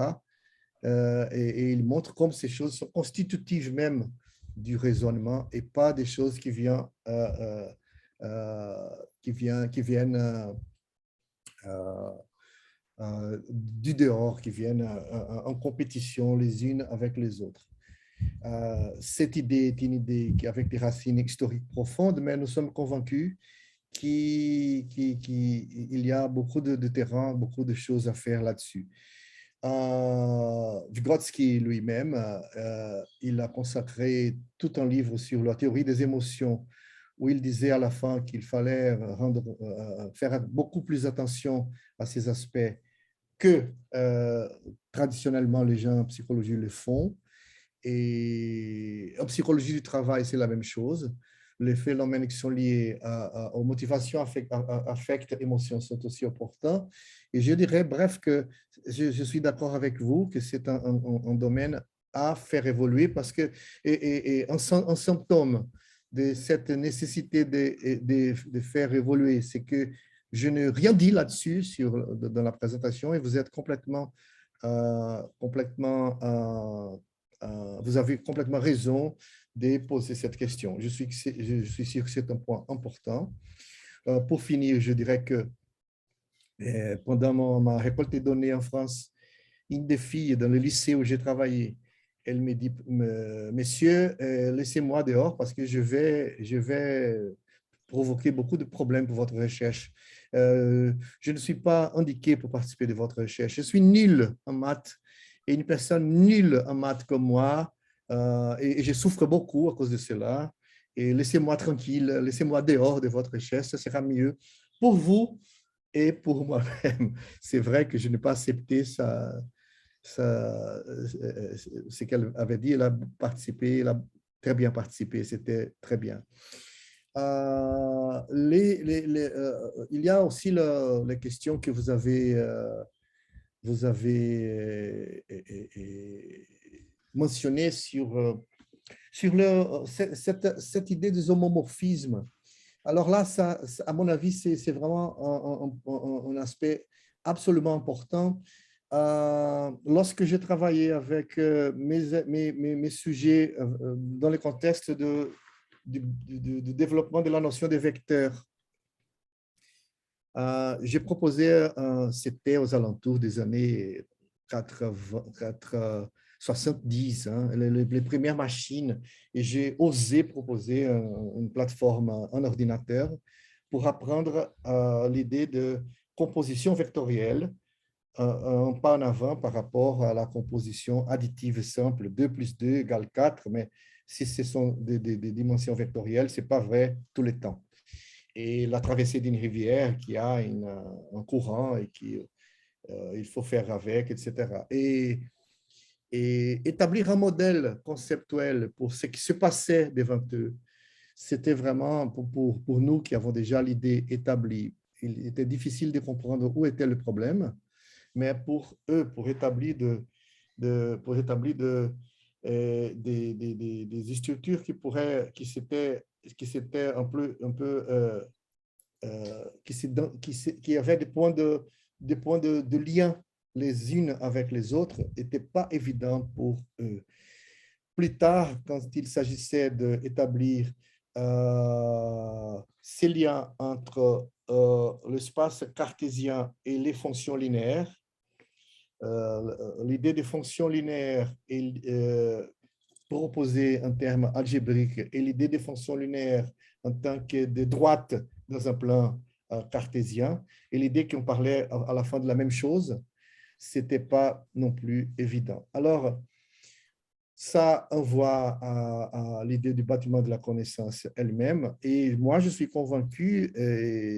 Et il montre comme ces choses sont constitutives même du raisonnement et pas des choses qui viennent du dehors, qui viennent en compétition les unes avec les autres. Cette idée est une idée qui avec des racines historiques profondes, mais nous sommes convaincus qu'il y a beaucoup de terrain, beaucoup de choses à faire là-dessus. Vygotsky lui-même, il a consacré tout un livre sur la théorie des émotions, où il disait à la fin qu'il fallait faire beaucoup plus attention à ces aspects que traditionnellement les gens en psychologie le font. Et en psychologie du travail, c'est la même chose. Les phénomènes qui sont liés aux motivations, affect, émotions sont aussi importants. Et je dirais, bref, que je suis d'accord avec vous que c'est un domaine à faire évoluer parce que un symptôme de cette nécessité de faire évoluer, c'est que je n'ai rien dit là-dessus dans la présentation et vous êtes complètement vous avez complètement raison de poser cette question. Je suis sûr que c'est un point important. Pour finir, je dirais que pendant ma récolte de données en France, une des filles dans le lycée où j'ai travaillé, elle me dit, messieurs, laissez-moi dehors parce que je vais provoquer beaucoup de problèmes pour votre recherche. Je ne suis pas indiqué pour participer de votre recherche. Je suis nul en maths et une personne nulle en maths comme moi, et je souffre beaucoup à cause de cela. Et laissez-moi tranquille, laissez-moi dehors de votre recherche, ça sera mieux pour vous et pour moi-même. C'est vrai que je n'ai pas accepté ce qu'elle avait dit. Elle a participé, elle a très bien participé, c'était très bien. Il y a aussi les questions que vous avez mentionnées sur cette idée de homomorphisme Alors là, à mon avis, c'est vraiment un aspect absolument important. Lorsque j'ai travaillé avec mes sujets dans le contexte du développement de la notion des vecteurs, j'ai proposé, c'était aux alentours des années 70, hein, les premières machines, et j'ai osé proposer une plateforme, un ordinateur, pour apprendre l'idée de composition vectorielle, un pas en avant par rapport à la composition additive simple, 2 plus 2 égale 4, mais si ce sont des dimensions vectorielles, ce n'est pas vrai tout le temps. Et la traversée d'une rivière qui a un courant et il faut faire avec, etc. Et établir un modèle conceptuel pour ce qui se passait devant eux, c'était vraiment pour nous qui avons déjà l'idée établie. Il était difficile de comprendre où était le problème, mais pour eux, pour établir des structures qui s'étaient un peu qui avaient des points de lien les unes avec les autres, n'était pas évident pour eux. Plus tard, quand il s'agissait d'établir ces liens entre l'espace cartésien et les fonctions linéaires, l'idée des fonctions linéaires est proposée en termes algébriques et l'idée des fonctions linéaires en tant que de droite dans un plan cartésien, et l'idée qu'on parlait à la fin de la même chose, ce n'était pas non plus évident. Alors, ça envoie à l'idée du bâtiment de la connaissance elle-même. Et moi, je suis convaincu,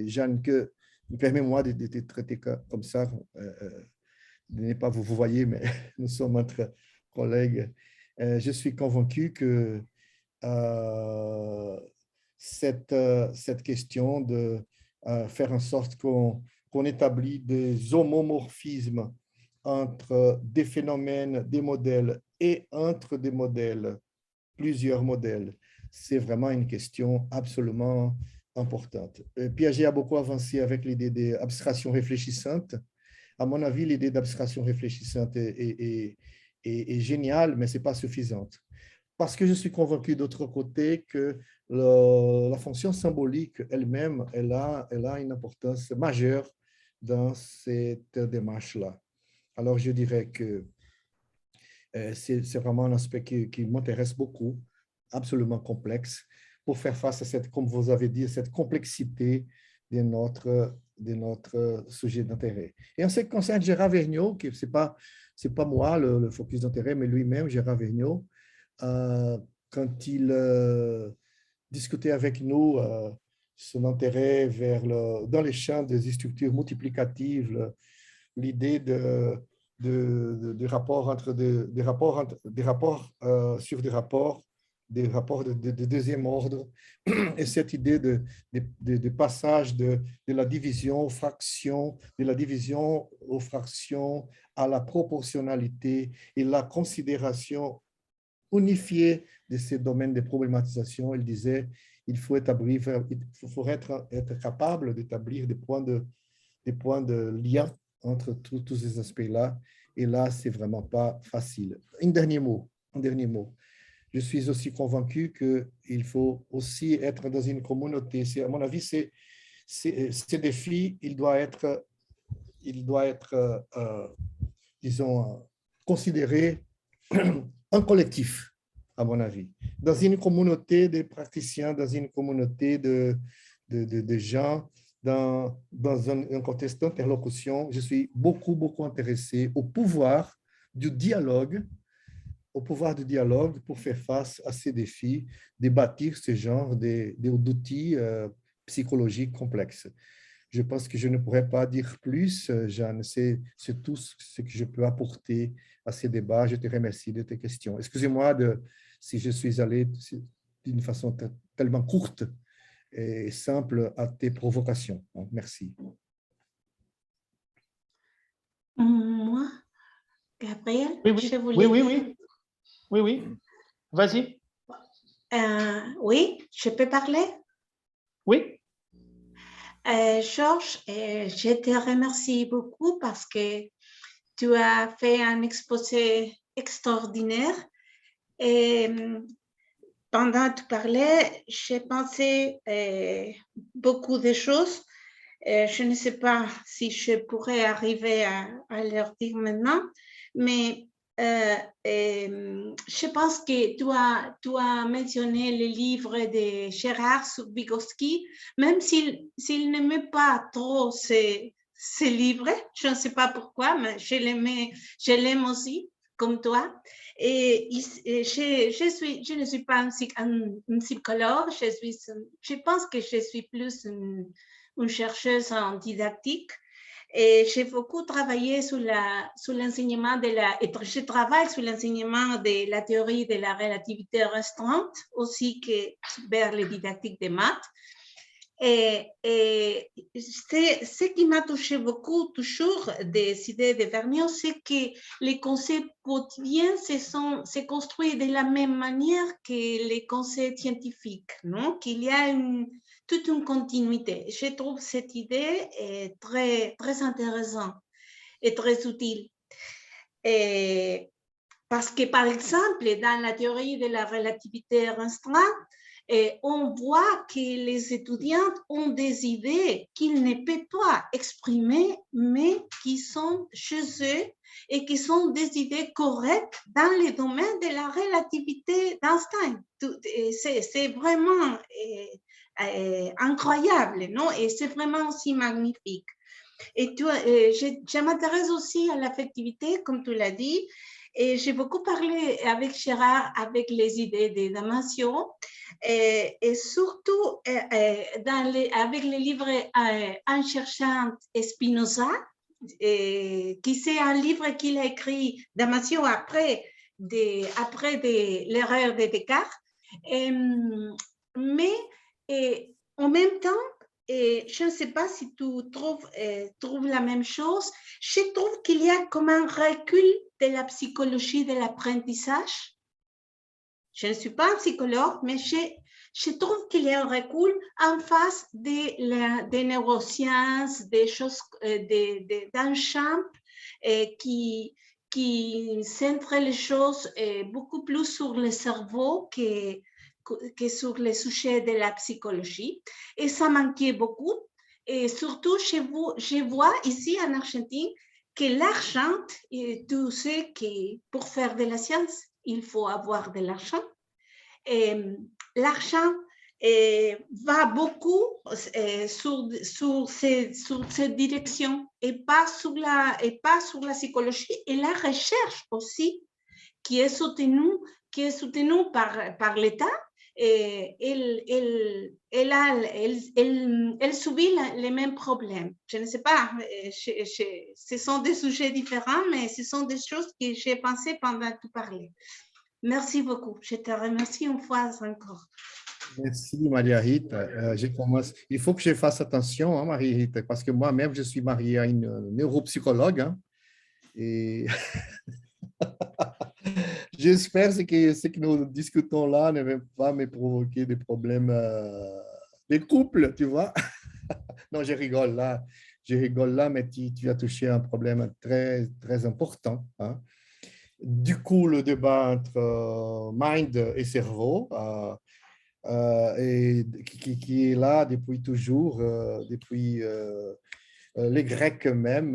Jeanne, que, permets-moi de te traiter comme ça, de ne pas vous voyez, mais nous sommes entre collègues. Je suis convaincu que cette question de faire en sorte qu'on établit des homomorphismes entre des phénomènes, des modèles et entre des modèles, plusieurs modèles, c'est vraiment une question absolument importante. Piaget a beaucoup avancé avec l'idée d'abstraction réfléchissante. À mon avis, l'idée d'abstraction réfléchissante est géniale, mais ce n'est pas suffisante. Parce que je suis convaincu d'autre côté que la fonction symbolique elle-même, elle a une importance majeure dans cette démarche-là. Alors, je dirais que c'est vraiment un aspect qui m'intéresse beaucoup, absolument complexe, pour faire face à cette, comme vous avez dit, cette complexité de notre sujet d'intérêt. Et en ce qui concerne Gérard Vergniaud, qui c'est pas moi le focus d'intérêt, mais lui-même, Gérard Vergniaud, quand il discutait avec nous son intérêt dans les champs des structures multiplicatives, l'idée de rapports entre des rapports sur des rapports de deuxième ordre, et cette idée de passage de la division aux fractions, de la division aux fractions à la proportionnalité et la considération unifiée de ces domaines de problématisation. Il disait il faut être capable d'établir des points de lien entre tous ces aspects-là. Et là, c'est vraiment pas facile. Un dernier mot. Je suis aussi convaincu qu'il faut aussi être dans une communauté. À mon avis, ces défis, il doit être disons, considéré un collectif, à mon avis. Dans une communauté de praticiens, dans une communauté de gens, dans un contexte d'interlocution, je suis beaucoup intéressé au pouvoir du dialogue pour faire face à ces défis, de bâtir ce genre d'outils psychologiques complexes. Je pense que je ne pourrais pas dire plus, Jeanne. C'est tout ce que je peux apporter à ces débats. Je te remercie de tes questions. Excusez-moi si je suis allé d'une façon tellement courte et simple à tes provocations. Merci. Moi, Gabriel, je voulais... Oui. Vas-y. Oui, je peux parler? Oui. Georges, je te remercie beaucoup parce que tu as fait un exposé extraordinaire. Et pendant que tu parlais, j'ai pensé beaucoup de choses. Je ne sais pas si je pourrais arriver à leur dire maintenant, mais je pense que tu as mentionné le livre de Gérard Vygotsky, même s'il n'aimait pas trop ces livres, je ne sais pas pourquoi, mais je l'aime aussi, comme toi. Et je ne suis pas un psychologue, je pense que je suis plus une chercheuse en didactique. Et j'ai beaucoup travaillé sur l'enseignement je travaille sur l'enseignement de la théorie de la relativité restreinte, aussi que vers les didactiques des maths. Et ce qui m'a touché beaucoup, toujours des idées de Vergniaud, c'est que les concepts quotidiens se construisent de la même manière que les concepts scientifiques, non? Qu'il y a toute une continuité. Je trouve cette idée très, très intéressante et très utile. Parce que, par exemple, dans la théorie de la relativité restreinte, on voit que les étudiants ont des idées qu'ils ne peuvent pas exprimer, mais qui sont chez eux et qui sont des idées correctes dans le domaine de la relativité d'Einstein. C'est vraiment incroyable, non? Et c'est vraiment aussi magnifique. Et je m'intéresse aussi à l'affectivité, comme tu l'as dit, et j'ai beaucoup parlé avec Gérard avec les idées de Damasio, et surtout avec les livres En cherchant Spinoza, qui c'est un livre qu'il a écrit Damasio après l'erreur de Descartes, mais en même temps, et je ne sais pas si tu trouves la même chose, je trouve qu'il y a comme un recul de la psychologie de l'apprentissage. Je ne suis pas un psychologue, mais je trouve qu'il y a un recul en face des neurosciences, des choses, d'un champ qui centre les choses beaucoup plus sur le cerveau que sur les sujets de la psychologie. Et ça manquait beaucoup. Et surtout, je vois ici en Argentine que l'argent, tu sais que pour faire de la science, il faut avoir de l'argent. L'argent va beaucoup sur cette direction et pas sur la psychologie et la recherche aussi, qui est soutenue par l'État. Elle subit les mêmes problèmes. Je ne sais pas, ce sont des sujets différents, mais ce sont des choses que j'ai pensées pendant que tu parlais. Merci beaucoup. Je te remercie une fois encore. Merci, Maria-Rita. Il faut que je fasse attention, hein, Maria-Rita, parce que moi-même, je suis marié à une neuropsychologue. Hein, et j'espère que ce que nous discutons là ne va pas me provoquer des problèmes de couple, tu vois. Non, je rigole là, mais tu as touché un problème très, très important. Hein. Du coup, le débat entre mind et cerveau, qui est là depuis toujours, depuis les Grecs même,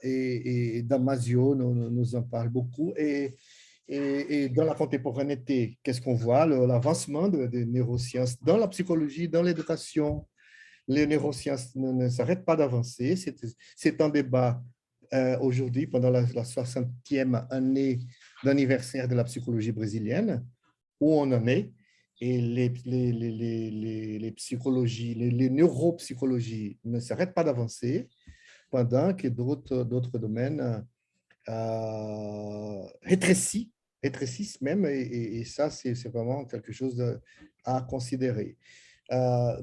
et Damasio nous en parle beaucoup. Et dans la contemporanéité, qu'est-ce qu'on voit? L'avancement des neurosciences dans la psychologie, dans l'éducation. Les neurosciences ne s'arrêtent pas d'avancer. C'est un débat aujourd'hui, pendant la 60e année d'anniversaire de la psychologie brésilienne, où on en est. Et les neuropsychologies ne s'arrêtent pas d'avancer, pendant que d'autres domaines rétrécissent même, et ça, c'est vraiment quelque chose à considérer.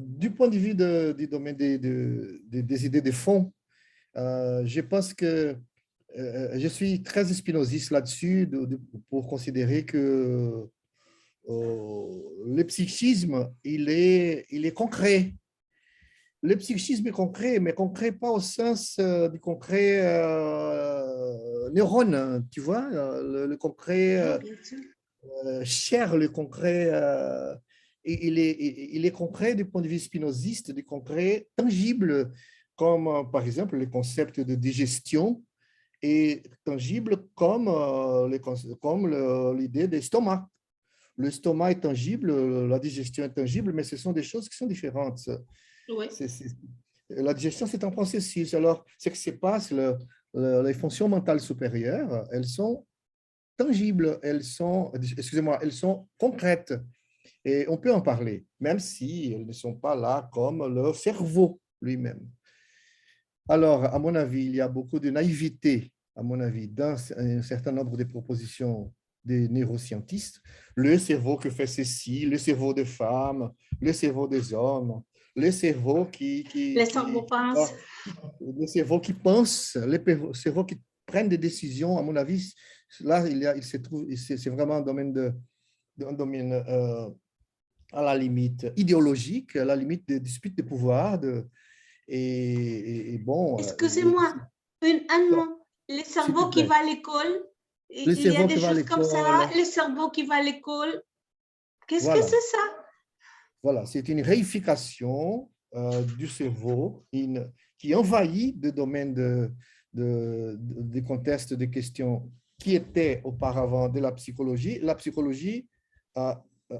Du point de vue du domaine des idées de fond, je pense que je suis très spinoziste là-dessus pour considérer que le psychisme, il est concret. le psychisme est concret, mais concret pas au sens du concret neurone, tu vois, le concret chair, le concret, il est concret du point de vue spinoziste, du concret tangible, comme par exemple le concept de digestion est tangible comme, l'idée d'estomac. Le stomac est tangible, la digestion est tangible, mais ce sont des choses qui sont différentes. Oui. La digestion, c'est un processus. Alors, ce qui se passe, les fonctions mentales supérieures, elles sont tangibles, elles sont concrètes. Et on peut en parler, même si elles ne sont pas là comme le cerveau lui-même. Alors, à mon avis, il y a beaucoup de naïveté, à mon avis, dans un certain nombre de propositions des neuroscientistes. Le cerveau qui fait ceci, le cerveau des femmes, le cerveau des hommes, le cerveau Le cerveau pense. le cerveau qui pense, le cerveau qui prennent des décisions, à mon avis, là, il se trouve, c'est vraiment un domaine à la limite idéologique, à la limite de disputes de pouvoir. Et bon. Excusez-moi, un mot. Le cerveau qui va à l'école, il y a des choses comme ça, le cerveau qui va à l'école. Qu'est-ce que c'est ça? Voilà, c'est une réification du cerveau qui envahit le domaine des contextes de questions qui étaient auparavant de la psychologie. La psychologie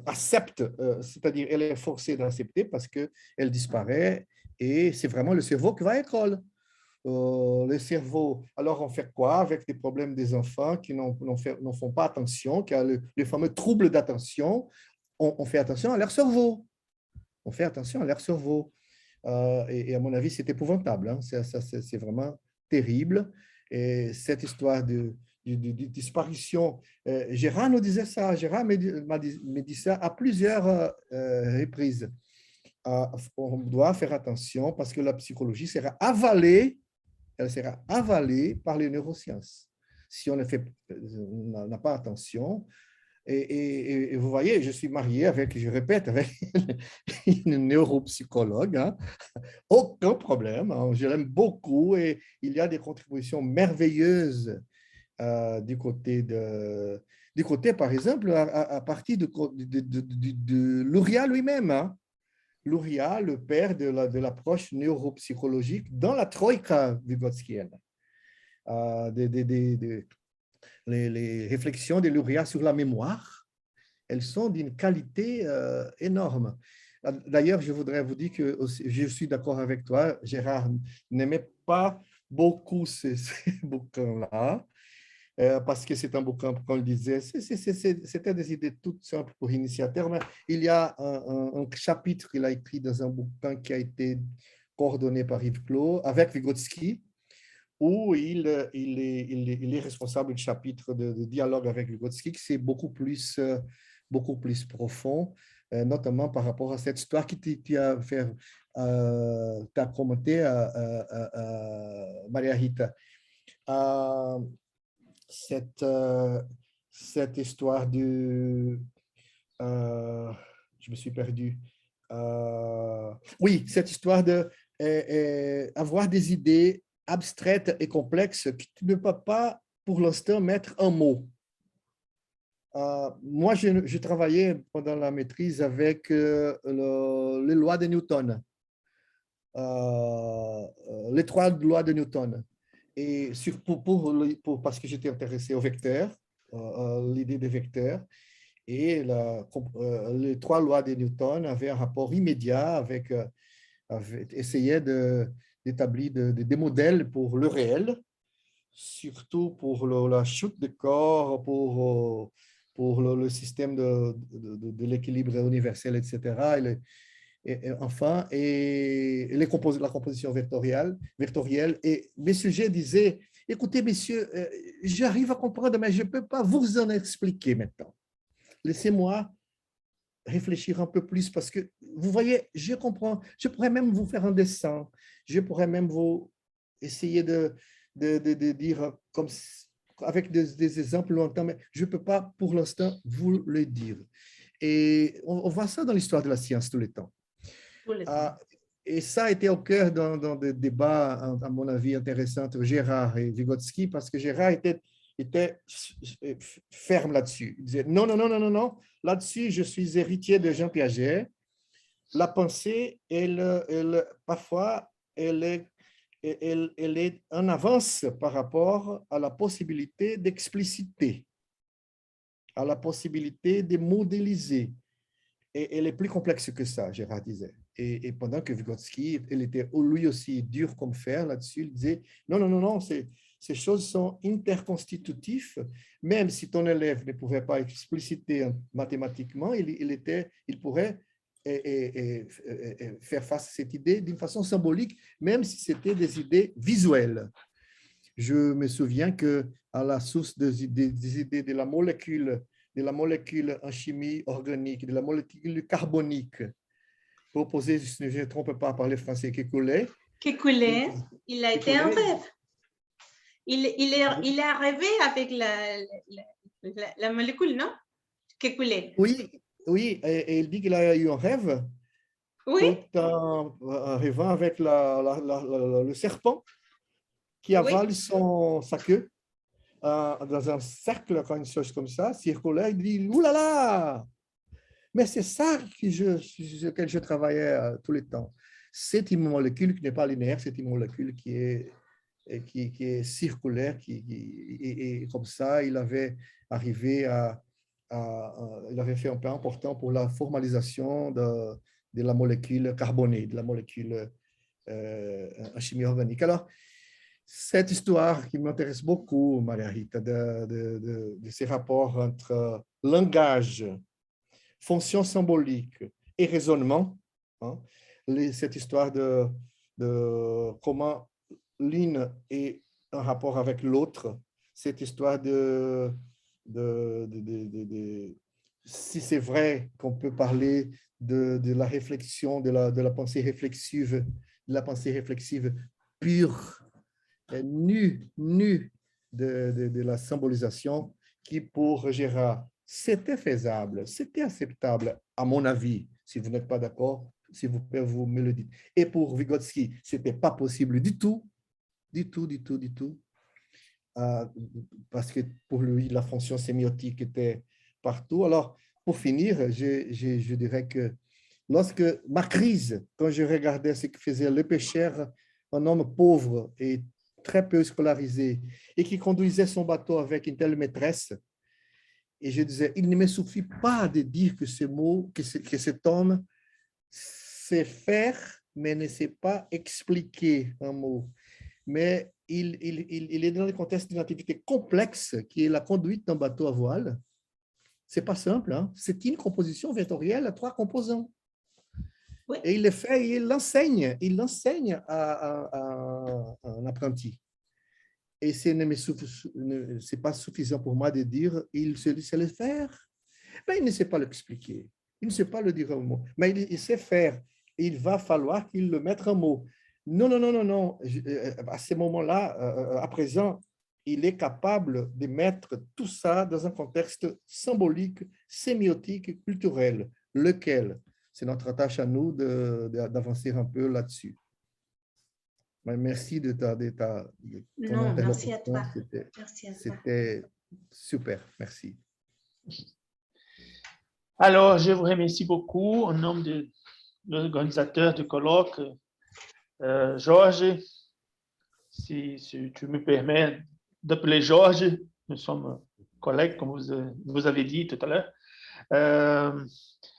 accepte, c'est-à-dire elle est forcée d'accepter parce qu'elle disparaît et c'est vraiment le cerveau qui va à l'école. Le cerveau, alors on fait quoi avec les problèmes des enfants qui n'en font pas attention, qui a le fameux trouble d'attention? On fait attention à leur cerveau. On fait attention à leur cerveau. Et à mon avis, c'est épouvantable. Hein. C'est vraiment terrible. Et cette histoire de disparition, Gérard nous disait ça. Gérard me dit ça à plusieurs reprises. On doit faire attention parce que la psychologie sera avalée, elle sera avalée par les neurosciences. Si on n'a pas attention. Et vous voyez, je suis marié avec, je répète, avec une neuropsychologue. Hein. Aucun problème. Hein. Je l'aime beaucoup et il y a des contributions merveilleuses du côté, par exemple, à partir de Luria lui-même. Hein. Luria, le père de l'approche neuropsychologique dans la troïka vygotskienne. Les réflexions de Luria sur la mémoire, elles sont d'une qualité énorme. D'ailleurs, je voudrais vous dire que je suis d'accord avec toi, Gérard n'aimait pas beaucoup ces bouquins-là, parce que c'est un bouquin, comme on le disait, c'était des idées toutes simples pour initiateurs, mais il y a un chapitre qu'il a écrit dans un bouquin qui a été coordonné par Yves Clos avec Vygotsky, où il est responsable du chapitre de dialogue avec Vygotsky, qui c'est beaucoup plus profond, notamment par rapport à cette histoire qui t'a commenté à Maria Rita. Cette histoire de... je me suis perdu. Oui, cette histoire d'avoir des idées abstraites et complexes que tu ne peux pas, pour l'instant, mettre un mot. Moi, je travaillais pendant la maîtrise avec les lois de Newton, les 3 lois de Newton. Et parce que j'étais intéressé au vecteur, l'idée des vecteurs, et les 3 lois de Newton avaient un rapport immédiat avec essayer d'établir des modèles pour le réel, surtout pour la chute des corps, pour le système de l'équilibre universel, etc. Enfin, la composition vectorielle. Et M. G disait, écoutez, messieurs, j'arrive à comprendre, mais je ne peux pas vous en expliquer maintenant. Laissez-moi réfléchir un peu plus parce que, vous voyez, je comprends, je pourrais même vous faire un dessin, je pourrais même vous essayer de dire comme, avec des exemples lointains, mais je ne peux pas pour l'instant vous le dire. Et on voit ça dans l'histoire de la science tout le temps. Et ça a été au cœur dans des débats, à mon avis, intéressants entre Gérard et Vygotsky, parce que Gérard était ferme là-dessus. Il disait non, non, non, non, non, non. Là-dessus, je suis héritier de Jean Piaget. La pensée, parfois, elle est en avance par rapport à la possibilité d'expliciter, à la possibilité de modéliser. Et elle est plus complexe que ça, Gérard disait. Et pendant que Vygotsky, il était lui aussi dur comme fer là-dessus, il disait non, non, non, non, ces choses sont interconstitutives, même si ton élève ne pouvait pas expliciter mathématiquement, il pourrait faire face à cette idée d'une façon symbolique, même si c'était des idées visuelles. Je me souviens qu'à la source des idées de la molécule en chimie organique, de la molécule carbonique, proposée, si je ne me trompe pas, par les Français, Kekulé. Kekulé, il a été un rêve. Il a rêvé avec la molécule, non? Kekulé. Oui, oui, et il dit qu'il a eu un rêve, Oui. tout en rêvant avec le serpent qui avale sa queue dans un cercle, une chose comme ça, circulaire. Il dit, oulala! Mais c'est ça sur lequel je travaillais tout le temps. C'est une molécule qui n'est pas linéaire, c'est une molécule qui est circulaire, et comme ça, il avait il avait fait un pas important pour la formalisation de la molécule carbonée, de la molécule en chimie organique. Alors, cette histoire qui m'intéresse beaucoup, Maria Rita, de ces rapports entre langage, fonction symbolique et raisonnement, hein, cette histoire de comment l'une est en rapport avec l'autre, cette histoire si c'est vrai qu'on peut parler de la réflexion, de la pensée réflexive, pure, nue de la symbolisation, qui pour Gérard, c'était faisable, c'était acceptable, à mon avis. Si vous n'êtes pas d'accord, s'il vous plaît, vous me le dites. Et pour Vygotsky, ce n'était pas possible du tout, parce que pour lui, la fonction sémiotique était partout. Alors, pour finir, je dirais que lorsque ma crise, quand je regardais ce que faisait Le Pêcheur, un homme pauvre et très peu scolarisé, et qui conduisait son bateau avec une telle maîtresse, et je disais, il ne me suffit pas de dire que que cet homme sait faire, mais ne sait pas expliquer un mot. Mais il est dans le contexte d'une activité complexe qui est la conduite d'un bateau à voile. Ce n'est pas simple, hein? C'est une composition vectorielle à 3 composants. Oui. Et il le fait, et il l'enseigne à un apprenti. Et ce n'est pas suffisant pour moi de dire il sait le faire. Mais il ne sait pas l'expliquer, il ne sait pas le dire en mots, mais il sait faire. Il va falloir qu'il le mette en mots. Non, non, non, non, non. À ce moment-là, à présent, il est capable de mettre tout ça dans un contexte symbolique, sémiotique, culturel, lequel c'est notre tâche à nous d'avancer un peu là-dessus. Merci de ton non, merci à toi. C'était super, merci. Alors, je vous remercie beaucoup au nom de l'organisateur du colloque, Georges. Si tu me permets d'appeler Georges, nous sommes collègues, comme vous avez dit tout à l'heure.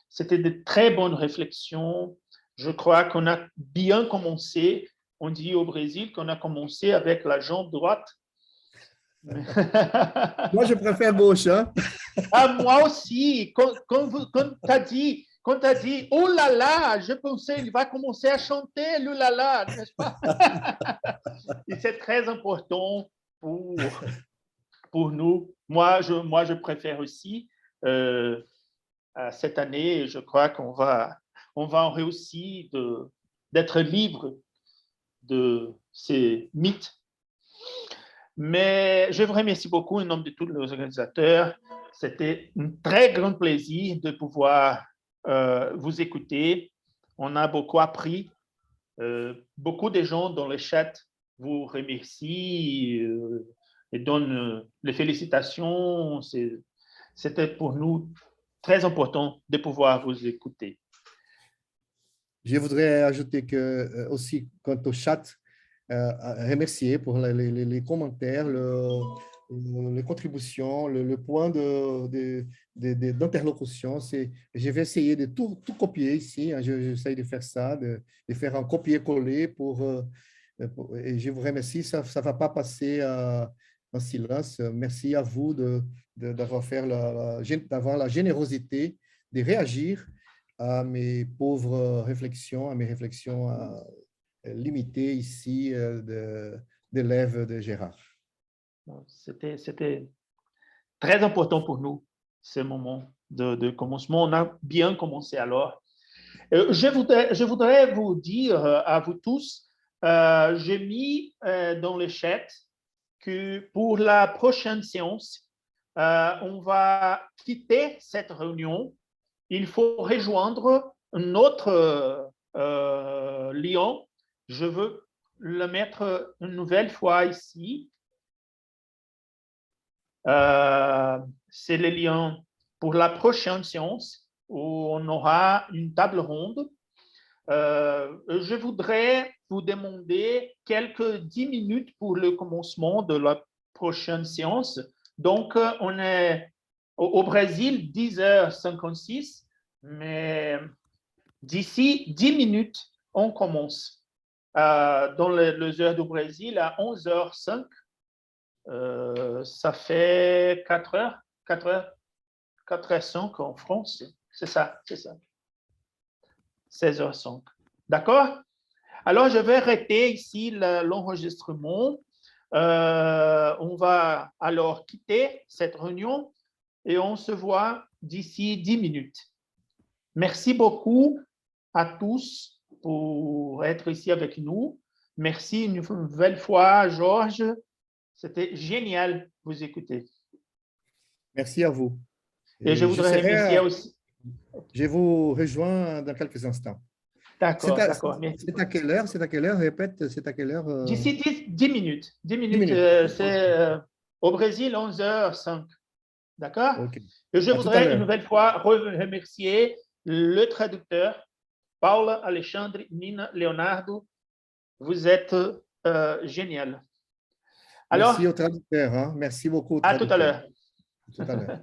C'était de très bonnes réflexions. Je crois qu'on a bien commencé. On dit au Brésil qu'on a commencé avec la jambe droite. Moi, je préfère gauche. Hein? Ah, moi aussi. Quand tu as dit, oh là là, je pensais qu'il va commencer à chanter, oh là là, n'est-ce pas? Et c'est très important pour nous. Moi, je préfère aussi. Cette année, je crois qu'on va en réussir d'être libre de ces mythes. Mais je vous remercie beaucoup au nom de tous les organisateurs. C'était un très grand plaisir de pouvoir vous écouter. On a beaucoup appris Beaucoup de gens dans le chat vous remercient et donnent les félicitations. C'était pour nous très important de pouvoir vous écouter. Je voudrais ajouter que aussi, quant au chat, remercier pour les commentaires, les contributions, le point d'interlocution. Je vais essayer de tout copier ici. Hein, j'essaie de faire ça, de faire un copier-coller et je vous remercie. Ça ne va pas passer en silence. Merci à vous d'avoir la générosité de réagir à mes pauvres réflexions, à mes réflexions limitées ici d'élèves de Gérard. C'était très important pour nous, ce moment de commencement. On a bien commencé alors. Je voudrais vous dire à vous tous, j'ai mis dans le chat que pour la prochaine séance, on va quitter cette réunion. Il faut rejoindre notre lien. Je veux le mettre une nouvelle fois ici. C'est le lien pour la prochaine séance où on aura une table ronde. Je voudrais vous demander quelques 10 minutes pour le commencement de la prochaine séance. Donc, on est au Brésil, 10h56, mais d'ici 10 minutes, on commence. Dans les heures du Brésil, à 11h05, ça fait 4h05 en France. C'est ça. 16h05. D'accord? Alors, je vais arrêter ici l'enregistrement. On va alors quitter cette réunion et on se voit d'ici 10 minutes. Merci beaucoup à tous pour être ici avec nous. Merci une nouvelle fois, Georges. C'était génial de vous écouter. Merci à vous. Et je voudrais remercier aussi. Je vous rejoins dans quelques instants. D'accord. C'est à quelle heure? C'est à quelle heure? Répète, c'est à quelle heure? D'ici 10 minutes. 10 minutes. C'est au Brésil, 11h05. D'accord? Okay. Et je voudrais une nouvelle fois remercier le traducteur, Paula, Alexandre, Nina, Leonardo. Vous êtes génial. Alors, merci au traducteur. Hein? Merci beaucoup au traducteur. À tout à l'heure. Tout à l'heure.